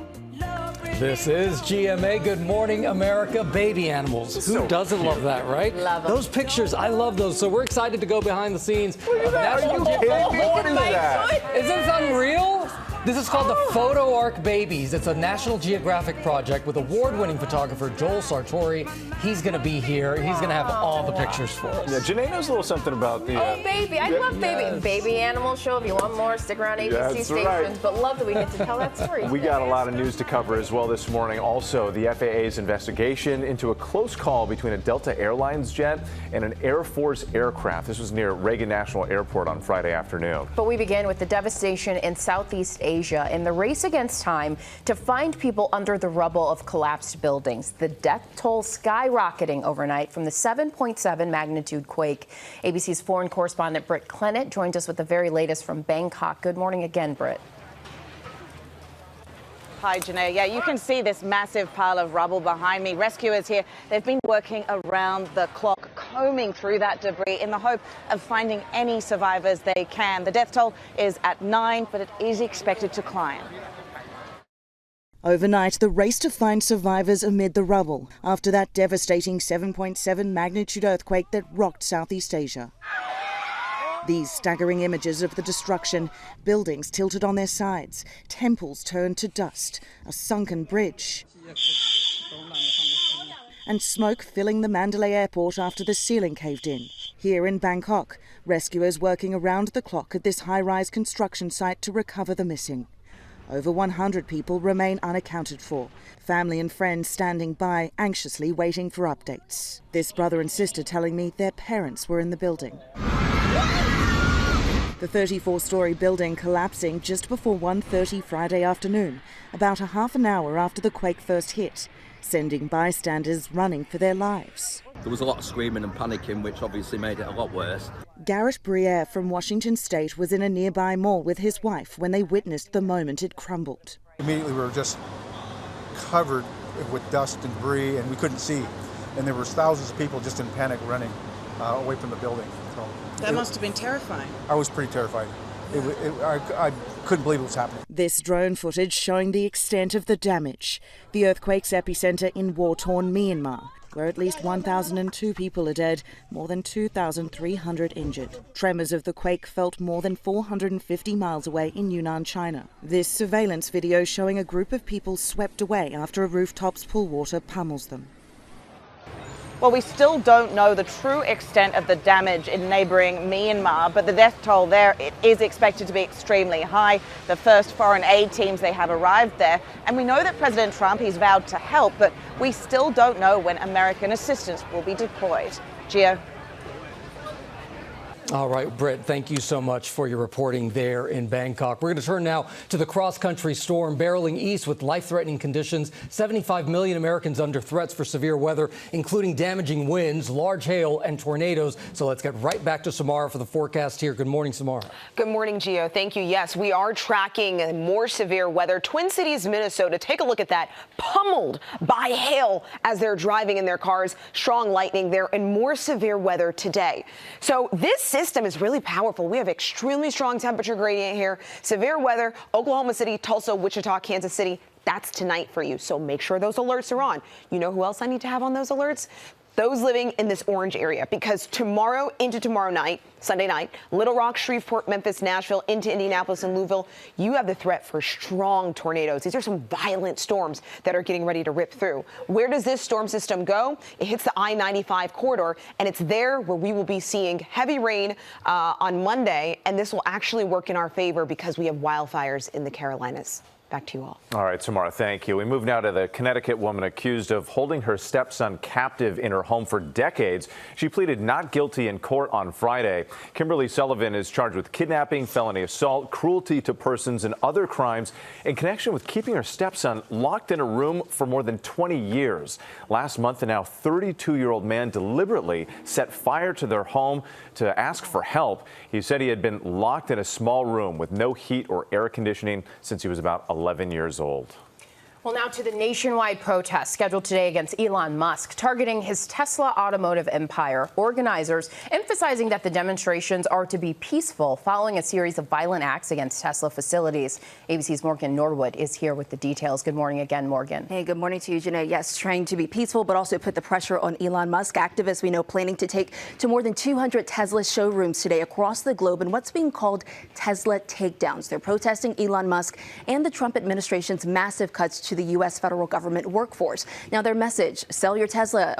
This is GMA. Good morning, America. Baby animals. Who doesn't love that, right? Love them. Those pictures, I love those. So we're excited to go behind the scenes. Look at that. Are you kidding me? What is that? Isn't this unreal? This is called the Photo Ark Babies. It's a National Geographic project with award-winning photographer Joel Sartori. He's going to be here. He's going to have all the pictures for us. Yeah, Janae knows a little something about the... Oh, baby. I love baby animal show. If you want more, stick around ABC stations. Right. But love that we get to tell that story. We got a lot of news to cover as well this morning. Also, the FAA's investigation into a close call between a Delta Airlines jet and an Air Force aircraft. This was near Reagan National Airport on Friday afternoon. But we begin with the devastation in Southeast Asia in the race against time to find people under the rubble of collapsed buildings. The death toll skyrocketing overnight from the 7.7 magnitude quake. ABC's foreign correspondent Britt Clennett joins us with the very latest from Bangkok. Good morning again, Britt. Hi, Janae. Yeah, you can see this massive pile of rubble behind me. Rescuers here, they've been working around the clock, combing through that debris in the hope of finding any survivors they can. The death toll is at 9, but it is expected to climb. Overnight, the race to find survivors amid the rubble after that devastating 7.7 magnitude earthquake that rocked Southeast Asia. These staggering images of the destruction, buildings tilted on their sides, temples turned to dust, a sunken bridge, and smoke filling the Mandalay airport after the ceiling caved in. Here in Bangkok, rescuers working around the clock at this high-rise construction site to recover the missing. Over 100 people remain unaccounted for, family and friends standing by, anxiously waiting for updates. This brother and sister telling me their parents were in the building. The 34-story building collapsing just before 1:30 Friday afternoon, about a half an hour after the quake first hit, sending bystanders running for their lives. There was a lot of screaming and panicking, which obviously made it a lot worse. Garrett Briere from Washington State was in a nearby mall with his wife when they witnessed the moment it crumbled. Immediately we were just covered with dust and debris, and we couldn't see. And there were thousands of people just in panic running away from the building. So that must have been terrifying. I was pretty terrified. I couldn't believe it was happening. This drone footage showing the extent of the damage. The earthquake's epicenter in war-torn Myanmar, where at least 1,002 people are dead, more than 2,300 injured. Tremors of the quake felt more than 450 miles away in Yunnan, China. This surveillance video showing a group of people swept away after a rooftop's pool water pummels them. Well, we still don't know the true extent of the damage in neighboring Myanmar, but the death toll there is expected to be extremely high. The first foreign aid teams, they have arrived there. And we know that President Trump, he's vowed to help, but we still don't know when American assistance will be deployed. Gio. All right, Britt, thank you so much for your reporting there in Bangkok. We're going to turn now to the cross-country storm barreling east with life-threatening conditions. 75 million Americans under threats for severe weather, including damaging winds, large hail, and tornadoes. So let's get right back to Samara for the forecast here. Good morning, Samara. Good morning, Gio. Thank you. Yes, we are tracking more severe weather. Twin Cities, Minnesota, take a look at that. Pummeled by hail as they're driving in their cars. Strong lightning there and more severe weather today. So this system is really powerful. We have extremely strong temperature gradient here. Severe weather, Oklahoma City, Tulsa, Wichita, Kansas City. That's tonight for you. So make sure those alerts are on. You know who else I need to have on those alerts? Those living in this orange area, because tomorrow into tomorrow night, Sunday night, Little Rock, Shreveport, Memphis, Nashville, into Indianapolis and Louisville, you have the threat for strong tornadoes. These are some violent storms that are getting ready to rip through. Where does this storm system go? It hits the I-95 corridor, and it's there where we will be seeing heavy rain on Monday, and this will actually work in our favor because we have wildfires in the Carolinas. Back to you all. All right, Samara, thank you. We move now to the Connecticut woman accused of holding her stepson captive in her home for decades. She pleaded not guilty in court on Friday. Kimberly Sullivan is charged with kidnapping, felony assault, cruelty to persons, and other crimes in connection with keeping her stepson locked in a room for more than 20 years. Last month, the now 32-year-old man deliberately set fire to their home to ask for help. He said he had been locked in a small room with no heat or air conditioning since he was about 11 years old. Well, now to the nationwide protest scheduled today against Elon Musk, targeting his Tesla automotive empire. Organizers emphasizing that the demonstrations are to be peaceful following a series of violent acts against Tesla facilities. ABC's Morgan Norwood is here with the details. Good morning again, Morgan. Hey, good morning to you, Janae. Yes, trying to be peaceful, but also put the pressure on Elon Musk. Activists we know planning to take to more than 200 Tesla showrooms today across the globe in what's being called Tesla takedowns. They're protesting Elon Musk and the Trump administration's massive cuts to the U.S. federal government workforce. Now, their message: sell your Tesla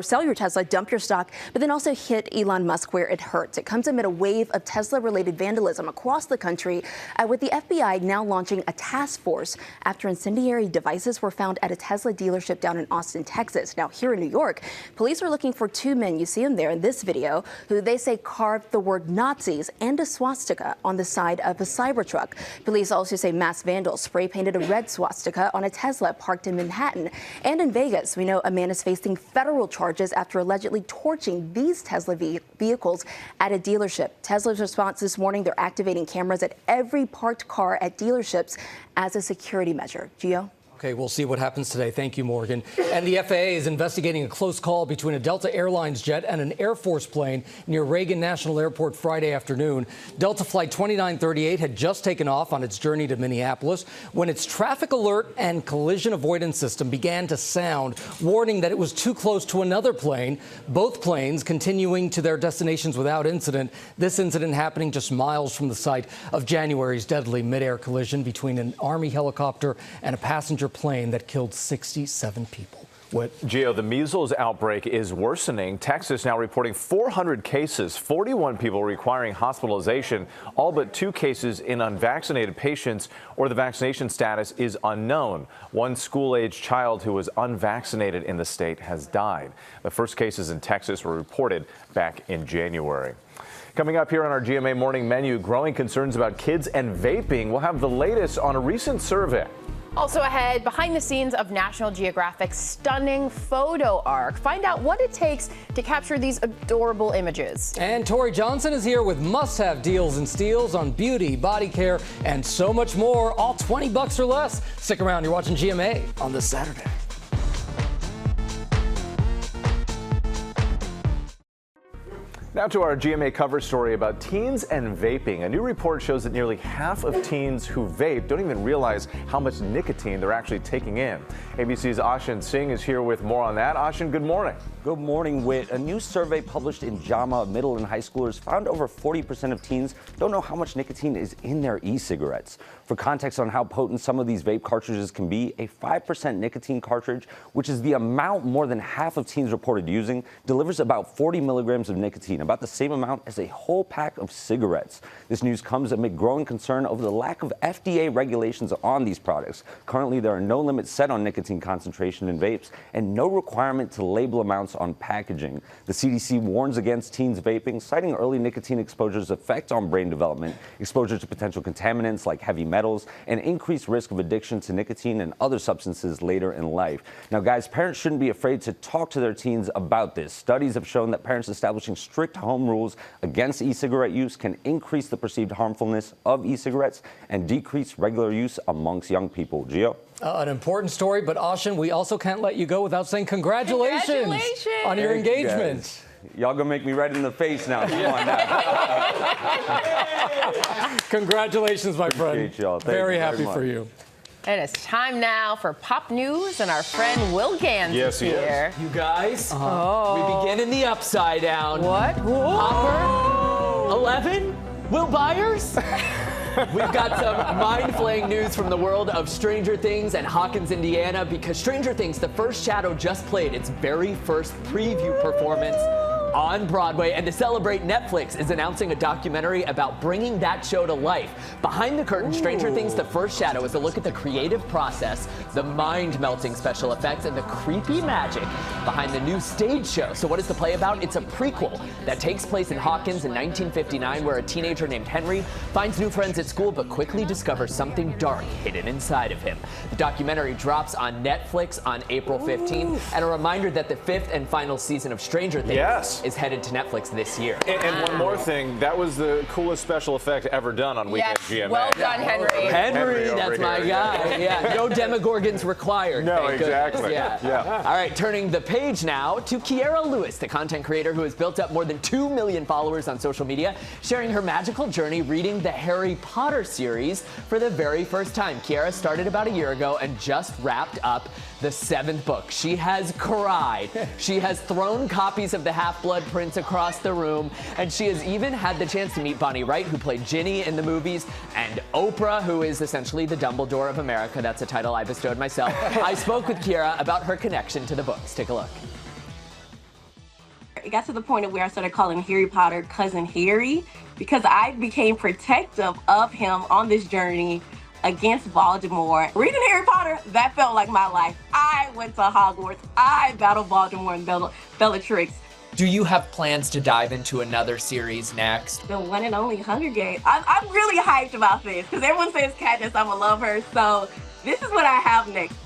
sell your Tesla, dump your stock, but then also hit Elon Musk where it hurts. It comes amid a wave of Tesla-related vandalism across the country, with the FBI now launching a task force after incendiary devices were found at a Tesla dealership down in Austin, Texas. Now, here in New York, police are looking for two men, you see them there in this video, who they say carved the word Nazis and a swastika on the side of a Cybertruck. Police also say mass vandals spray painted a red swastika on a Tesla parked in Manhattan. And in Vegas, we know a man is facing federal charges after allegedly torching these Tesla vehicles at a dealership. Tesla's response this morning: they're activating cameras at every parked car at dealerships as a security measure. Gio? Okay, we'll see what happens today. Thank you, Morgan. And the FAA is investigating a close call between a Delta Airlines jet and an Air Force plane near Reagan National Airport Friday afternoon. Delta Flight 2938 had just taken off on its journey to Minneapolis when its traffic alert and collision avoidance system began to sound, warning that it was too close to another plane. Both planes continuing to their destinations without incident. This incident happening just miles from the site of January's deadly mid-air collision between an Army helicopter and a passenger plane that killed 67 people. Gio, the measles outbreak is worsening. Texas now reporting 400 cases, 41 people requiring hospitalization, all but 2 cases in unvaccinated patients, or the vaccination status is unknown. One school-aged child who was unvaccinated in the state has died. The first cases in Texas were reported back in January. Coming up here on our GMA Morning Menu, growing concerns about kids and vaping. We'll have the latest on a recent survey. Also ahead, behind the scenes of National Geographic's stunning photo ark. Find out what it takes to capture these adorable images. And Tori Johnson is here with must-have deals and steals on beauty, body care, and so much more, all $20 or less. Stick around, you're watching GMA on this Saturday. Now to our GMA cover story about teens and vaping. A new report shows that nearly half of teens who vape don't even realize how much nicotine they're actually taking in. ABC's Ashin Singh is here with more on that. Ashin, good morning. Good morning, Whit. A new survey published in JAMA middle and high schoolers found over 40% of teens don't know how much nicotine is in their e-cigarettes. For context on how potent some of these vape cartridges can be, a 5% nicotine cartridge, which is the amount more than half of teens reported using, delivers about 40 milligrams of nicotine, about the same amount as a whole pack of cigarettes. This news comes amid growing concern over the lack of FDA regulations on these products. Currently, there are no limits set on nicotine concentration in vapes and no requirement to label amounts on packaging. The CDC warns against teens vaping, citing early nicotine exposure's effect on brain development, exposure to potential contaminants like heavy metals, and increased risk of addiction to nicotine and other substances later in life. Now, guys, parents shouldn't be afraid to talk to their teens about this. Studies have shown that parents establishing strict home rules against e-cigarette use can increase the perceived harmfulness of e-cigarettes and decrease regular use amongst young people. Gio? An important story, but Ashin, we also can't let you go without saying congratulations on your engagement. Y'all gonna make me red in the face now. Come on now. Congratulations, my friend. Y'all. Very happy for you. And it's time now for pop news, and our friend Will Gans is here. You guys, we begin in the upside down. What? Hopper, 11, Will Byers. We've got some mind-flaying news from the world of Stranger Things and Hawkins, Indiana, because Stranger Things, The First Shadow, just played its very first preview performance on Broadway, and to celebrate, Netflix is announcing a documentary about bringing that show to life. Behind the curtain, Stranger Things The First Shadow is a look at the creative process, the mind-melting special effects, and the creepy magic behind the new stage show. So what is the play about? It's a prequel that takes place in Hawkins in 1959, where a teenager named Henry finds new friends at school but quickly discovers something dark hidden inside of him. The documentary drops on Netflix on April 15th, and a reminder that the 5th and final season of Stranger Things is headed to Netflix this year. And one more thing, that was the coolest special effect ever done on Weekend GMA. Well done, Henry. Henry, that's my guy. Yeah, no Demogorgons required. No, exactly. Yeah. All right, turning the page now to Kiera Lewis, the content creator who has built up more than 2 million followers on social media, sharing her magical journey reading the Harry Potter series for the very first time. Kiera started about a year ago and just wrapped up the 7th book. She has cried. She has thrown copies of the Half-Blood Prince across the room, and she has even had the chance to meet Bonnie Wright, who played Ginny in the movies, and Oprah, who is essentially the Dumbledore of America. That's a title I bestowed myself. I spoke with Kiera about her connection to the books. Take a look. It got to the point of where I started calling Harry Potter Cousin Harry, because I became protective of him on this journey against Voldemort. Reading Harry Potter, that felt like my life. I went to Hogwarts. I battled Voldemort and Bellatrix. Do you have plans to dive into another series next? The one and only Hunger Games. I'm really hyped about this because everyone says Katniss, I'm gonna love her. So this is what I have next.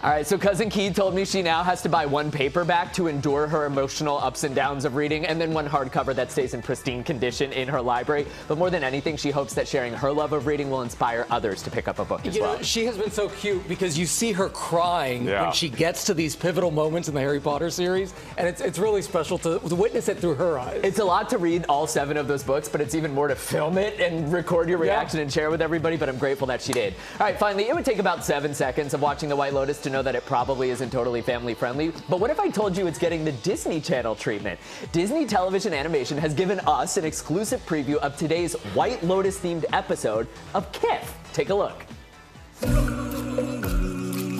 All right, so Cousin Key told me she now has to buy one paperback to endure her emotional ups and downs of reading, and then one hardcover that stays in pristine condition in her library. But more than anything, she hopes that sharing her love of reading will inspire others to pick up a book as well. She has been so cute because you see her crying when she gets to these pivotal moments in the Harry Potter series, and it's really special to witness it through her eyes. It's a lot to read all 7 of those books, but it's even more to film it and record your reaction and share with everybody, but I'm grateful that she did. All right, finally, it would take about 7 seconds of watching The White Lotus to know that it probably isn't totally family friendly, but what if I told you it's getting the Disney Channel treatment? Disney Television Animation has given us an exclusive preview of today's White Lotus themed episode of Kif. Take a look.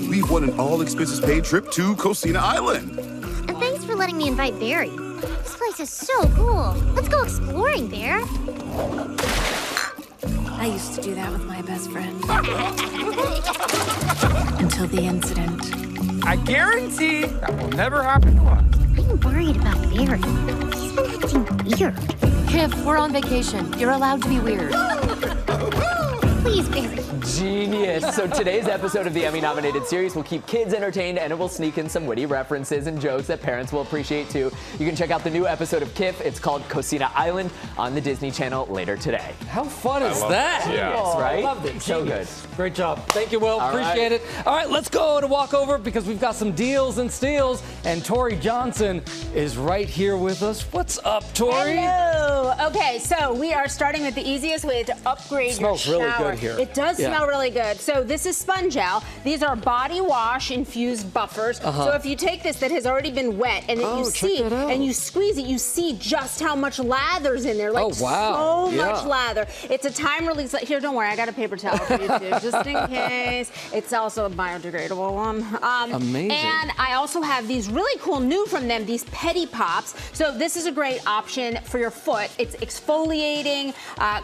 We won an all expenses paid trip to Cosina Island. And thanks for letting me invite Barry. This place is so cool. Let's go exploring, Bear. I used to do that with my best friend. Until the incident. I guarantee that will never happen to us. I'm worried about Barry. He's been acting weird. Kif, we're on vacation. You're allowed to be weird. Please, Barry. Genius. So today's episode of the Emmy-nominated series will keep kids entertained, and it will sneak in some witty references and jokes that parents will appreciate too. You can check out the new episode of KIF. It's called Cocina Island on the Disney Channel later today. How fun is that? Yes, right? I loved it. So good. Great job. Thank you, Will. All Appreciate it. All right, let's go to walk over because we've got some deals and steals, and Tori Johnson is right here with us. What's up, Tori? Hello. Okay, so we are starting with the easiest way to upgrade your shower. Smells really good here. It does smell really good. So this is Spun Gel. These are body wash infused buffers. So if you take this that has already been wet and then you see and you squeeze it, you see just how much lather's in there. Like so much lather. It's a time release. Here, don't worry, I got a paper towel for you too, just in case. It's also a biodegradable one. Amazing. And I also have these really cool new from them, these Pedi Pops. So this is a great option for your foot. It's exfoliating,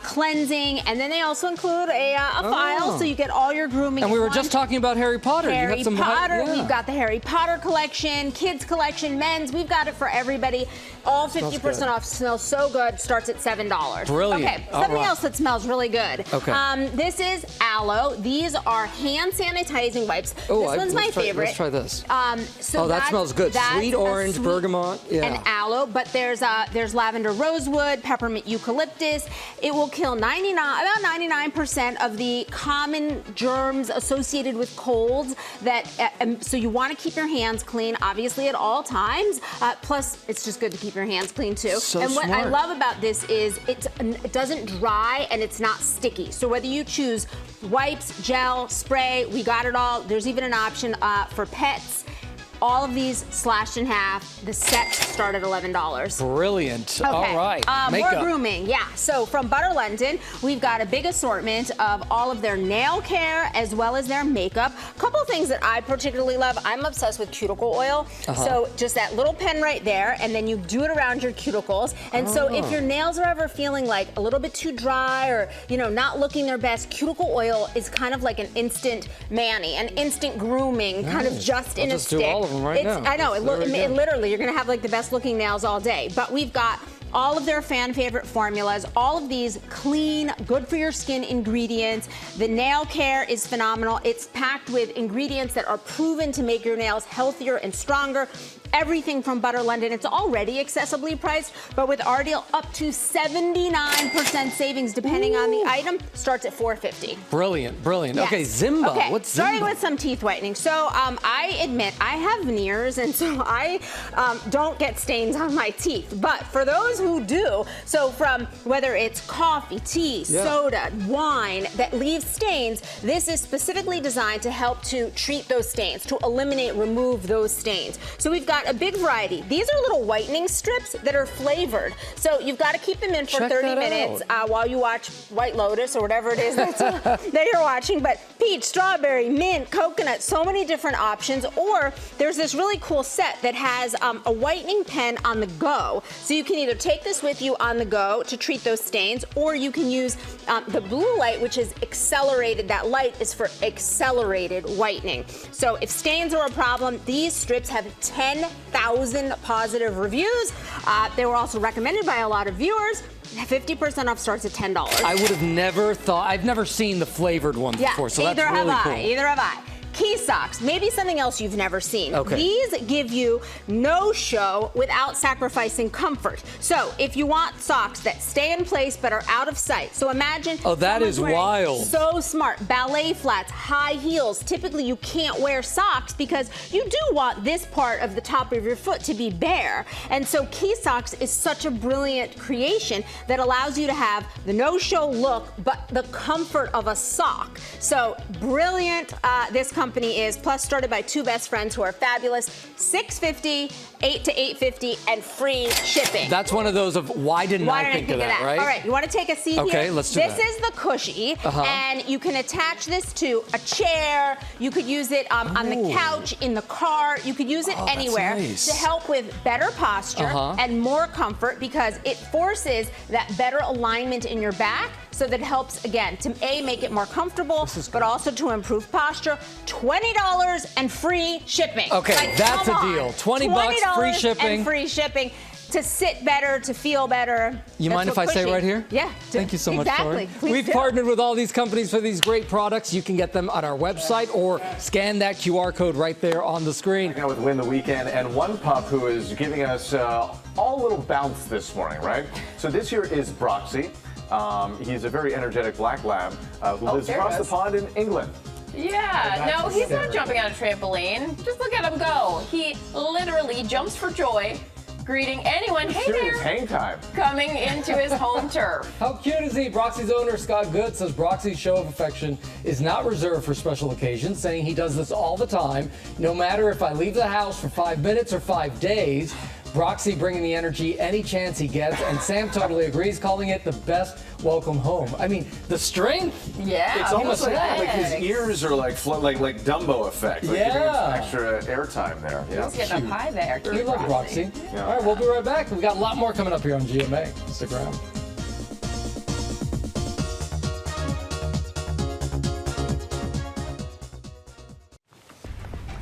cleansing, and then they also include a file so you get all your grooming. And we were just talking about Harry Potter. Harry Potter. We've got the Harry Potter collection, kids collection, men's. We've got it for everybody. All 50% off. Smells so good. Starts at $7. Brilliant. Okay, something else that smells really good. Okay. This is aloe. These are hand sanitizing wipes. This one's my favorite. Let's try this. So that smells good. Sweet orange, bergamot, and aloe. But there's lavender rosewood, peppermint eucalyptus. It will kill about 99% of the common germs associated with colds. So you want to keep your hands clean, obviously, at all times. Plus, it's just good to keep your hands clean too. And what I love about this is it doesn't dry and it's not sticky. So whether you choose wipes, gel, spray, we got it all. There's even an option for pets. All of these slashed in half. The sets start at $11. Brilliant. Okay. All right. More grooming. Yeah. So from Butter London, we've got a big assortment of all of their nail care as well as their makeup. A couple of things that I particularly love. I'm obsessed with cuticle oil. So just that little pen right there, and then you do it around your cuticles. And so if your nails are ever feeling like a little bit too dry or not looking their best, cuticle oil is kind of like an instant mani, an instant grooming, kind of just in a stick. Do all of them right now. I know. It literally, you're going to have like the best looking nails all day. But we've got all of their fan favorite formulas, all of these clean, good for your skin ingredients. The nail care is phenomenal. It's packed with ingredients that are proven to make your nails healthier and stronger. Everything from Butter London. It's already accessibly priced, but with our deal, up to 79% savings depending on the item. Starts at $4.50. Brilliant, brilliant. Yes. Okay, Zimba. Okay, What's Zimba? Starting with some teeth whitening. So I admit I have veneers, and so I don't get stains on my teeth. But for those who do, so from whether it's coffee, tea, soda, wine that leaves stains, this is specifically designed to help to treat those stains, to eliminate, remove those stains. So we've got a big variety. These are little whitening strips that are flavored. So you've got to keep them in for 30 minutes while you watch White Lotus or whatever it is that you're watching. But peach, strawberry, mint, coconut, so many different options. Or there's this really cool set that has a whitening pen on the go. So you can either take this with you on the go to treat those stains, or you can use the blue light, which is accelerated. That light is for accelerated whitening. So if stains are a problem, these strips have 10,000 positive reviews. They were also recommended by a lot of viewers. 50% off starts at $10. I would have never thought. I've never seen the flavored one before, so that's really cool. Either have I. Key socks, maybe something else you've never seen. Okay. These give you no show without sacrificing comfort. So if you want socks that stay in place but are out of sight, so imagine. Oh, that is wild. So smart. Ballet flats, high heels. Typically you can't wear socks because you do want this part of the top of your foot to be bare. And so Key Socks is such a brilliant creation that allows you to have the no-show look but the comfort of a sock. So brilliant this company is, plus started by two best friends who are fabulous. $6.50, $8 to $8.50, and free shipping. That's one of those of why didn't I think of that, right? All right, you want to take a seat here? Okay, let's do that. This is the cushy, and you can attach this to a chair. You could use it on the couch, in the car. You could use it anywhere to help with better posture and more comfort, because it forces that better alignment in your back, so that helps, again, to make it more comfortable, but also to improve posture. $20 and free shipping. Okay, like, that's a deal. $20 free shipping. And free shipping. to sit better, to feel better. You mind if I say right here? Yeah. Thank you so much, Exactly. Tori. We've partnered with all these companies for these great products. You can get them on our website or scan that QR code right there on the screen. Now with Win the Weekend and one pup who is giving us all a little bounce this morning, right? So this here is Broxy. He's a very energetic black lab who lives across the pond in England. Yeah, no, he's not jumping on a trampoline. Just look at him go. He literally jumps for joy, greeting anyone, hey there, hang time, coming into his home turf. How cute is he? Broxy's owner, Scott Good, says Broxy's show of affection is not reserved for special occasions, saying he does this all the time, no matter if I leave the house for 5 minutes or 5 days. Broxy bringing the energy any chance he gets, and Sam totally agrees, calling it the best welcome home. I mean, the strength. Yeah, it's almost like his ears are like Dumbo effect. Like giving him some extra airtime there. Yeah. He's getting up high there. We love Broxy. Yeah. All right, we'll be right back. We've got a lot more coming up here on GMA. Stick around.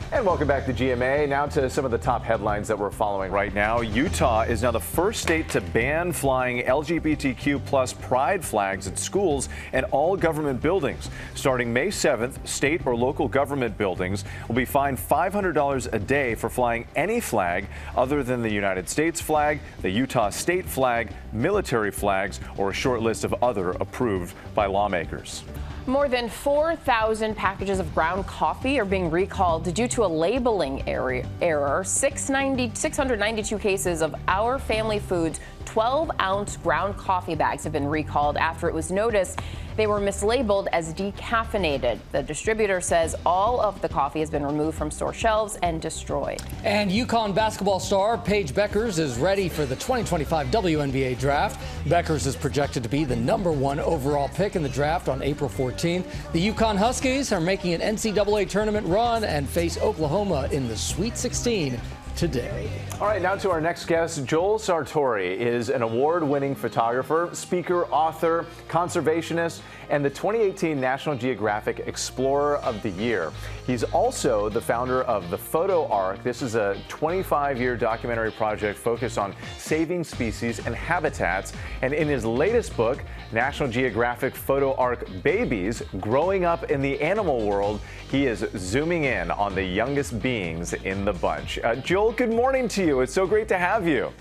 And welcome back to GMA. Now to some of the top headlines that we're following right now. Utah is now the first state to ban flying LGBTQ plus pride flags at schools and all government buildings. Starting May 7th, state or local government buildings will be fined $500 a day for flying any flag other than the United States flag, the Utah state flag, military flags, or a short list of other approved by lawmakers. More than 4,000 packages of ground coffee are being recalled due to a labeling error. 692 cases of Our Family Foods 12-ounce ground coffee bags have been recalled after it was noticed they were mislabeled as decaffeinated. The distributor says all of the coffee has been removed from store shelves and destroyed. And UConn basketball star Paige Beckers is ready for the 2025 WNBA draft. Beckers is projected to be the #1 overall pick in the draft on April 14th. The UConn Huskies are making an NCAA tournament run and face Oklahoma in the Sweet 16 today. All right, now to our next guest. Joel Sartori is an award-winning photographer, speaker, author, conservationist, and the 2018 National Geographic Explorer of the Year. He's also the founder of the Photo Ark. This is a 25-year documentary project focused on saving species and habitats. And in his latest book, National Geographic Photo Ark Babies, Growing Up in the Animal World, he is zooming in on the youngest beings in the bunch. Joel, good morning to you. It's so great to have you.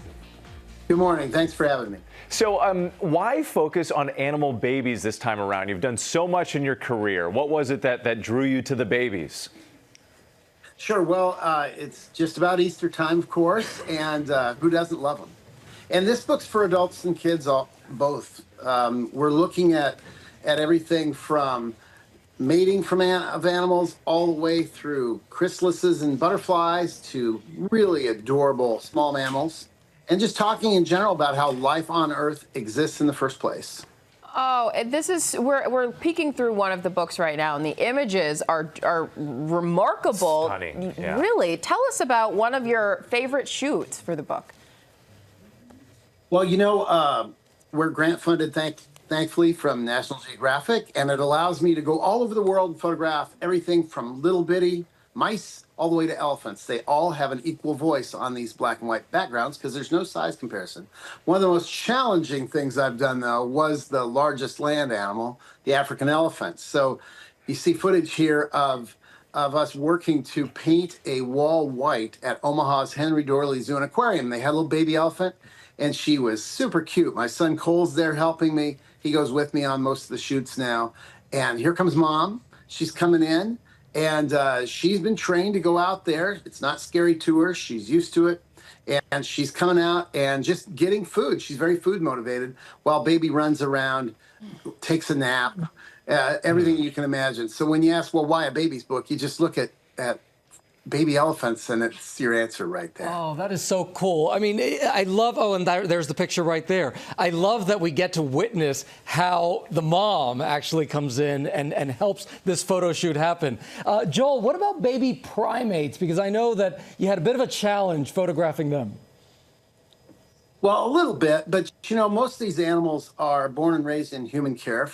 Good morning. Thanks for having me. So why focus on animal babies this time around? You've done so much in your career. What was it that drew you to the babies? Sure. Well, it's just about Easter time, of course, and who doesn't love them? And this book's for adults and kids, both. We're looking at everything from mating of animals all the way through chrysalises and butterflies to really adorable small mammals, and just talking in general about how life on Earth exists in the first place. Oh, this is we're peeking through one of the books right now, and the images are remarkable. Stunning. Yeah. Really, tell us about one of your favorite shoots for the book. Well, you know, we're grant funded, thankfully, from National Geographic, and it allows me to go all over the world and photograph everything from little bitty mice all the way to elephants. They all have an equal voice on these black and white backgrounds because there's no size comparison. One of the most challenging things I've done, though, was the largest land animal, the African elephant. So you see footage here of us working to paint a wall white at Omaha's Henry Dorley Zoo and Aquarium. They had a little baby elephant, and she was super cute. My son Cole's there helping me. He goes with me on most of the shoots now. And here comes Mom. She's coming in, and she's been trained to go out there. It's not scary to her. She's used to it. And she's coming out and just getting food. She's very food motivated while baby runs around, takes a nap, everything you can imagine. So when you ask, well, why a baby's book, you just look at baby elephants, and it's your answer right there. Oh, that is so cool. I mean, I love, and there's the picture right there. I love that we get to witness how the mom actually comes in and helps this photo shoot happen. Joel, what about baby primates? Because I know that you had a bit of a challenge photographing them. Well, a little bit, but you know, most of these animals are born and raised in human care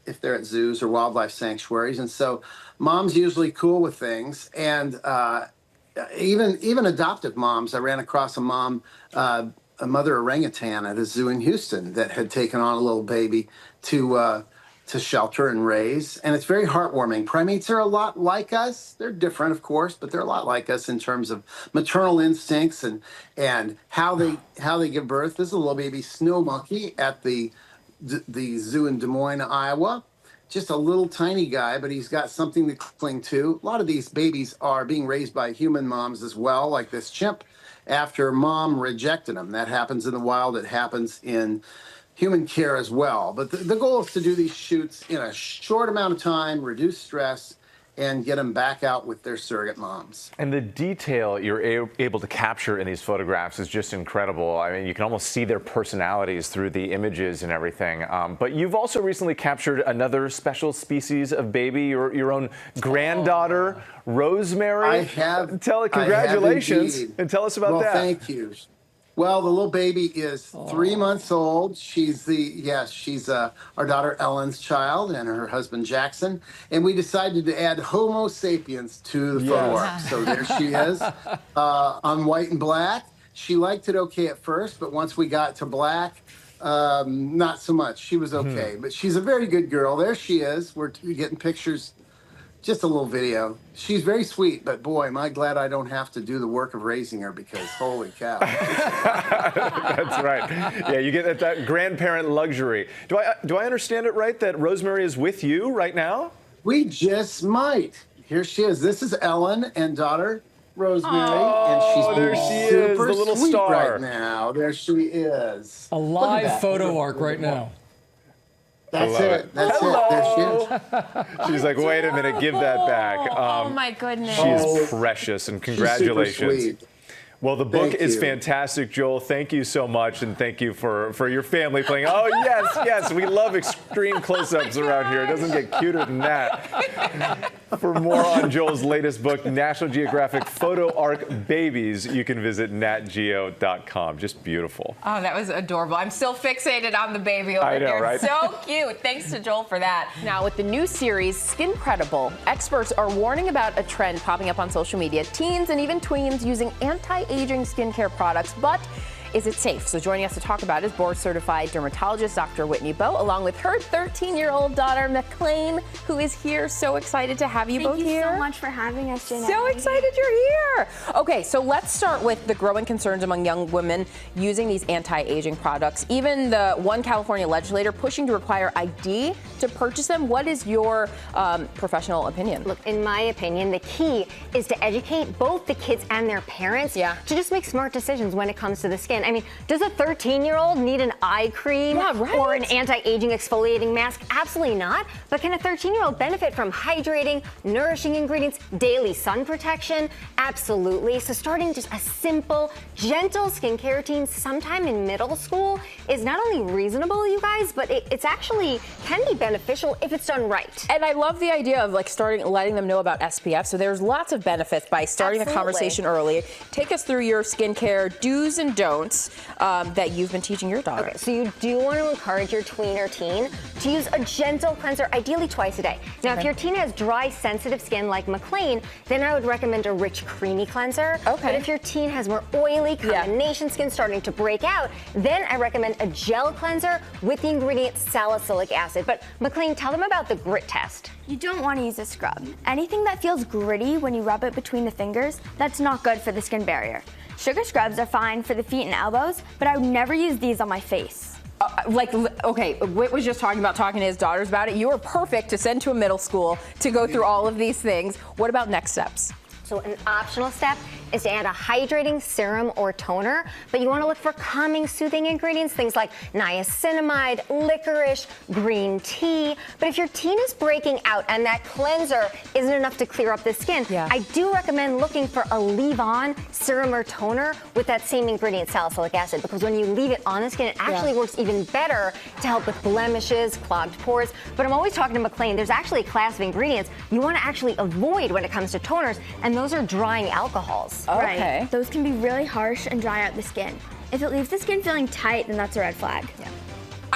if they're at zoos or wildlife sanctuaries, and so mom's usually cool with things. And even adoptive moms. I ran across a mom mother orangutan at a zoo in Houston that had taken on a little baby to shelter and raise. And it's very heartwarming. Primates are a lot like us. They're different, of course, but they're a lot like us in terms of maternal instincts and how they give birth. This is a little baby snow monkey at the zoo in Des Moines, Iowa. Just a little tiny guy, but he's got something to cling to. A lot of these babies are being raised by human moms as well, like this chimp, after mom rejected him. That happens in the wild. It happens in human care as well. But the goal is to do these shoots in a short amount of time, reduce stress, and get them back out with their surrogate moms. And the detail you're able to capture in these photographs is just incredible. I mean, you can almost see their personalities through the images and everything. But you've also recently captured another special species of baby, your own granddaughter, Rosemary. I have. Congratulations. And tell us about that. Thank you. Well, the little baby is 3 months old. She's our daughter Ellen's child and her husband Jackson. And we decided to add Homo sapiens to the photo ark. So there she is on white and black. She liked it okay at first, but once we got to black, not so much. She was okay, but she's a very good girl. There she is. We're getting pictures. Just a little video. She's very sweet, but boy, am I glad I don't have to do the work of raising her because holy cow. That's right. Yeah, you get that grandparent luxury. Do I understand it right that Rosemary is with you right now? We just might. Here she is. This is Ellen and daughter Rosemary, and she's there she super is, the little sweet star. right now. There she is. A live photo ark right now. That's it. That's it. There she is. She's like, wait a minute, give that back. Oh my goodness. She's precious, and congratulations. She's super sweet. Well, the book is fantastic, Joel. Thank you so much, and thank you for your family playing. Oh, yes, we love extreme close-ups around here. It doesn't get cuter than that. For more on Joel's latest book, National Geographic Photo Ark Babies, you can visit natgeo.com. Just beautiful. Oh, that was adorable. I'm still fixated on the baby over there. here. Right? So cute. Thanks to Joel for that. Now, with the new series, Skin Credible, experts are warning about a trend popping up on social media. Teens and even tweens using anti-aging skincare products, but is it safe? So joining us to talk about it is board-certified dermatologist Dr. Whitney Bowe, along with her 13-year-old daughter, McLean, who is here. So excited to have you both here. Thank you so much for having us, Jeanette. So excited you're here. Okay, so let's start with the growing concerns among young women using these anti-aging products. Even the one California legislator pushing to require ID to purchase them. What is your professional opinion? Look, in my opinion, the key is to educate both the kids and their parents to just make smart decisions when it comes to the skin. I mean, does a 13-year-old need an eye cream or an anti-aging exfoliating mask? Absolutely not. But can a 13-year-old benefit from hydrating, nourishing ingredients, daily sun protection? Absolutely. So starting just a simple, gentle skincare routine sometime in middle school is not only reasonable, you guys, but it's actually can be beneficial if it's done right. And I love the idea of letting them know about SPF. So there's lots of benefits by starting the conversation early. Take us through your skincare do's and don'ts that you've been teaching your daughter. Okay, so you do want to encourage your tween or teen to use a gentle cleanser, ideally twice a day. Now, if your teen has dry, sensitive skin like McLean, then I would recommend a rich, creamy cleanser. But if your teen has more oily, combination skin starting to break out, then I recommend a gel cleanser with the ingredient salicylic acid. But McLean, tell them about the grit test. You don't want to use a scrub. Anything that feels gritty when you rub it between the fingers, that's not good for the skin barrier. Sugar scrubs are fine for the feet and elbows, but I would never use these on my face. Okay, Whit was just talking to his daughters about it. You are perfect to send to a middle school to go through all of these things. What about next steps? So an optional step is to add a hydrating serum or toner, but you want to look for calming, soothing ingredients, things like niacinamide, licorice, green tea. But if your teen is breaking out and that cleanser isn't enough to clear up the skin, I do recommend looking for a leave-on serum or toner with that same ingredient, salicylic acid, because when you leave it on the skin, it actually works even better to help with blemishes, clogged pores. But I'm always talking to McLean, there's actually a class of ingredients you want to actually avoid when it comes to toners, and those are drying alcohols. Right. Those can be really harsh and dry out the skin. If it leaves the skin feeling tight, then that's a red flag.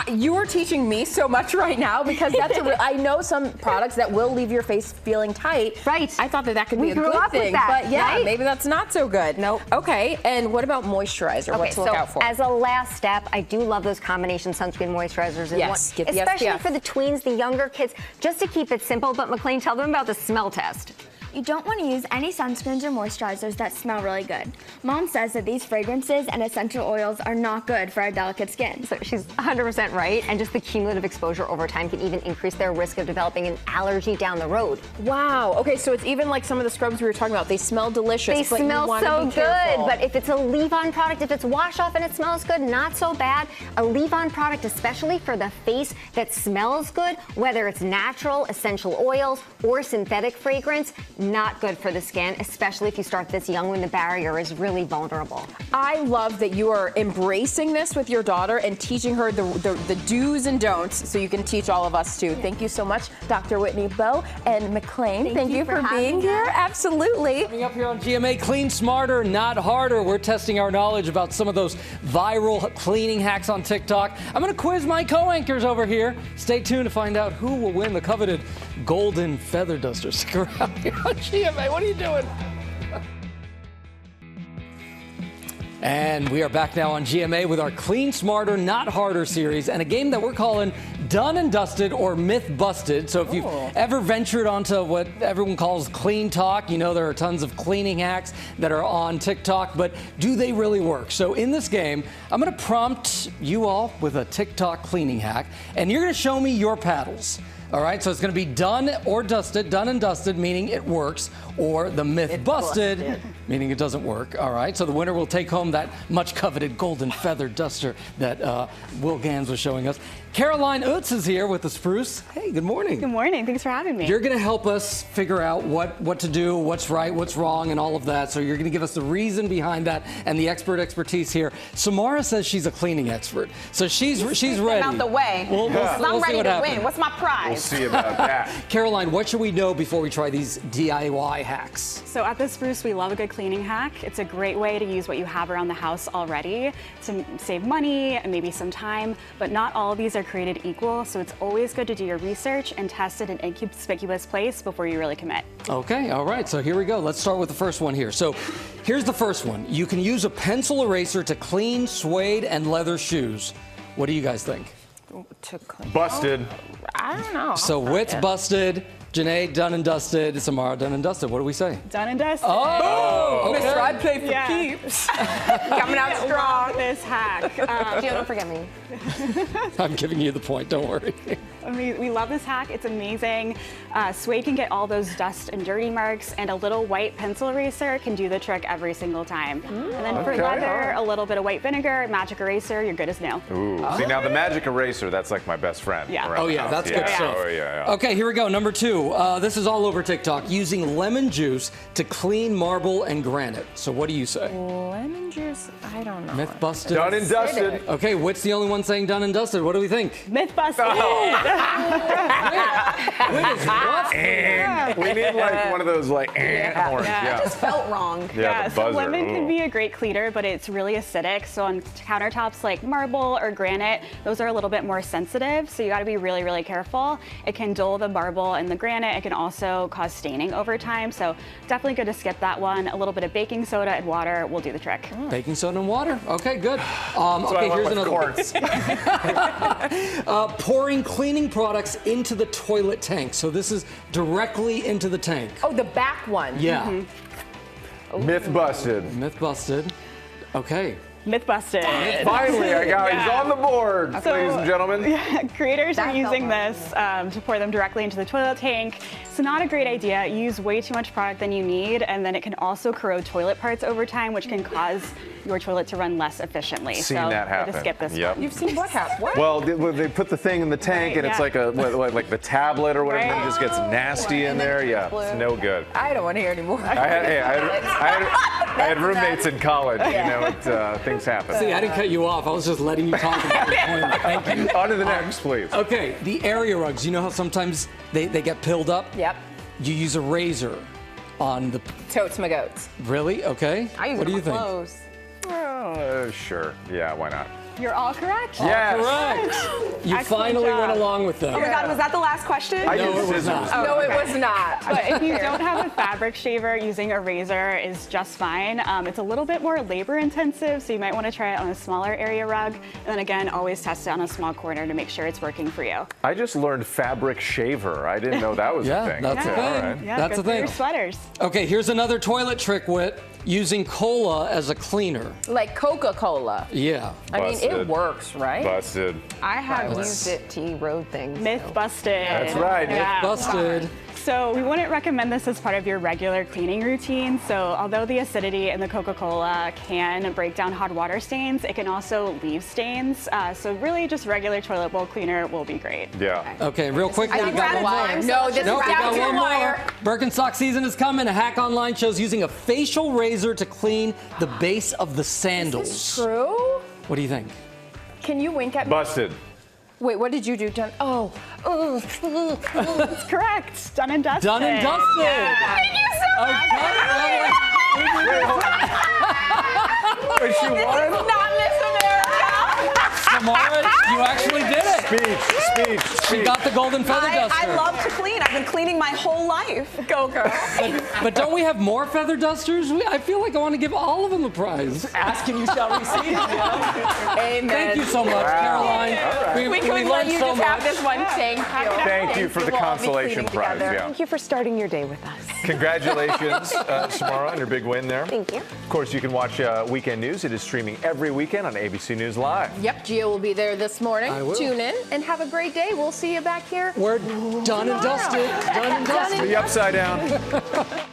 You are teaching me so much right now because that's I know some products that will leave your face feeling tight. Right. I thought that could be a grew good up with thing, that, but yeah, right? maybe that's not so good. Nope. Okay, and what about moisturizer? What to look out for? As a last step, I do love those combination sunscreen moisturizers. Yes, get the especially SPF. for the tweens, the younger kids, just to keep it simple. But McLean, tell them about the smell test. You don't want to use any sunscreens or moisturizers that smell really good. Mom says that these fragrances and essential oils are not good for our delicate skin. So she's 100% right, and just the cumulative exposure over time can even increase their risk of developing an allergy down the road. Wow. Okay, so it's even like some of the scrubs we were talking about. They smell delicious. They but smell you want so to be good, careful. but if it's a leave-on product, if it's washed off and it smells good, not so bad. A leave-on product, especially for the face that smells good, whether it's natural, essential oils, or synthetic fragrance, not good for the skin, especially if you start this young when the barrier is really vulnerable. I love that you are embracing this with your daughter and teaching her the do's and don'ts, so you can teach all of us too. Thank you so much, Dr. Whitney Bowe and McLean. Thank you for being here. Absolutely. Coming up here on GMA, clean smarter, not harder. We're testing our knowledge about some of those viral cleaning hacks on TikTok. I'm going to quiz my co-anchors over here. Stay tuned to find out who will win the coveted golden feather duster. Stick around here on GMA. What are you doing? And we are back now on GMA with our Clean Smarter, Not Harder series and a game that we're calling Done and Dusted or Myth Busted. So if you've ever ventured onto what everyone calls clean talk, you know there are tons of cleaning hacks that are on TikTok, but do they really work? So in this game, I'm going to prompt you all with a TikTok cleaning hack, and you're going to show me your paddles. All right, so it's going to be done or dusted, done and dusted, meaning it works, or the myth busted, meaning it doesn't work. All right, so the winner will take home that much coveted golden feather duster that Will Gans was showing us. Caroline Utz is here with the Spruce. Hey, good morning. Good morning. Thanks for having me. You're going to help us figure out what to do, what's right, what's wrong, and all of that. So you're going to give us the reason behind that and the expertise here. Samara says she's a cleaning expert, so she's ready. Out the way. We'll I'm see ready what to happens. win. What's my prize? We'll see about that. Caroline, what should we know before we try these DIY hacks? So at the Spruce, we love a good cleaning hack. It's a great way to use what you have around the house already to save money and maybe some time, but not all of these are created equal. So it's always good to do your research and test it in an inconspicuous place before you really commit. Okay, all right, so here we go. Let's start with the first one here. So here's the first one. You can use a pencil eraser to clean suede and leather shoes. What do you guys think? Busted. I don't know. So Wit's busted. Janae, done and dusted. Samara, done and dusted. What do we say? Done and dusted. Oh, okay. Mr. I'd play for keeps. Coming out strong. This hack. Don't forget me. I'm giving you the point, don't worry. We love this hack. It's amazing. Suede can get all those dust and dirty marks, and a little white pencil eraser can do the trick every single time. And then for leather, a little bit of white vinegar, magic eraser, you're good as new. Ooh. See, now the magic eraser, that's like my best friend. Yeah. around Oh, the yeah, house. that's good stuff. Oh, yeah. Okay, here we go. Number 2. This is all over TikTok. Using lemon juice to clean marble and granite. So what do you say? Lemon juice? I don't know. Myth busted. Done and dusted. Okay, Wit's the only one saying done and dusted. What do we think? Myth busted. And we need like one of those like horns. Yeah. It just felt wrong. Yeah, the so buzzer. lemon can Ooh. be a great cleaner, but it's really acidic. So on countertops like marble or granite, those are a little bit more sensitive. So you got to be really, really careful. It can dull the marble and the granite. It can also cause staining over time. So definitely good to skip that one. A little bit of baking soda and water will do the trick. Baking soda and water. Okay, good. Okay, here's another one. Pouring cleaning products into the toilet tank. So this is directly into the tank. Oh, the back one. Yeah. Myth busted. Myth busted. Okay. Myth busted. Finally, I got it. He's on the board, ladies and gentlemen. Creators are using this to pour them directly into the toilet tank. It's not a great idea. You use way too much product than you need, and then it can also corrode toilet parts over time, which can cause your toilet to run less efficiently. Seen so that happen. To skip this Yep. one. You've seen what happen? What? Well, they put the thing in the tank, and it's like a like the tablet or whatever, and it just gets nasty in there. Yeah, it's no good. I don't want to hear anymore. I had roommates in college. You know, things happen. See, I didn't cut you off. I was just letting you talk about your point. Thank you. On to the next, please. Okay, the area rugs. You know how sometimes they get pilled up? Yep. You use a razor on the... Totes my goats. Really? Okay. I use what it do you on think? clothes. Sure. Yeah, why not? You're all correct. Yes. Correct. You Excellent finally job. went along with them. Oh my God, was that the last question? No, it was not. No, it was not. But if you don't have a fabric shaver, using a razor is just fine. It's a little bit more labor intensive, so you might want to try it on a smaller area rug. And then again, always test it on a small corner to make sure it's working for you. I just learned fabric shaver. I didn't know that was a thing. That's a Okay, all thing. right. Yeah, That's good a for thing. your sweaters. Okay, here's another toilet trick, Whit. Using cola as a cleaner. Like Coca-Cola. Yeah. I mean, it Busted. works, right? Busted. I have Nice. used it to road things. Myth busted. That's right. Yeah. Busted. So we wouldn't recommend this as part of your regular cleaning routine. So although the acidity in the Coca-Cola can break down hot water stains, it can also leave stains. So really just regular toilet bowl cleaner will be great. Yeah. Okay, real quick. I we think got we're one out of more. time. No, this is Nope, we down got to one the more. wire. Birkenstock season is coming. A hack online shows using a facial razor to clean the base of the sandals. True? What do you think? Can you wink at me? Busted. Wait, what did you do, John? Oh. That's correct. Done and dusted. Done and dusted. Yeah. Thank you so much. Wait, she won? Not Miss America. Samara, you actually did it. Speech. She got the golden feather duster. I love to clean. I've been cleaning my whole life. Go, girl. But don't we have more feather dusters? I feel like I want to give all of them a prize. Ask and you shall receive. Amen. Thank you so much, Caroline. Right. We couldn't let learned you so just have much. this one. Thank you. Thank you for the We'll all be consolation cleaning prize. together. Yeah. Thank you for starting your day with us. Congratulations, Samara, on your big win there. Thank you. Of course, you can watch Weekend News. It is streaming every weekend on ABC News Live. Yep, Gio will be there this morning. I will. Tune in and have a great day. We'll see you back here. We're done and dusted. Done and dusted. The upside down.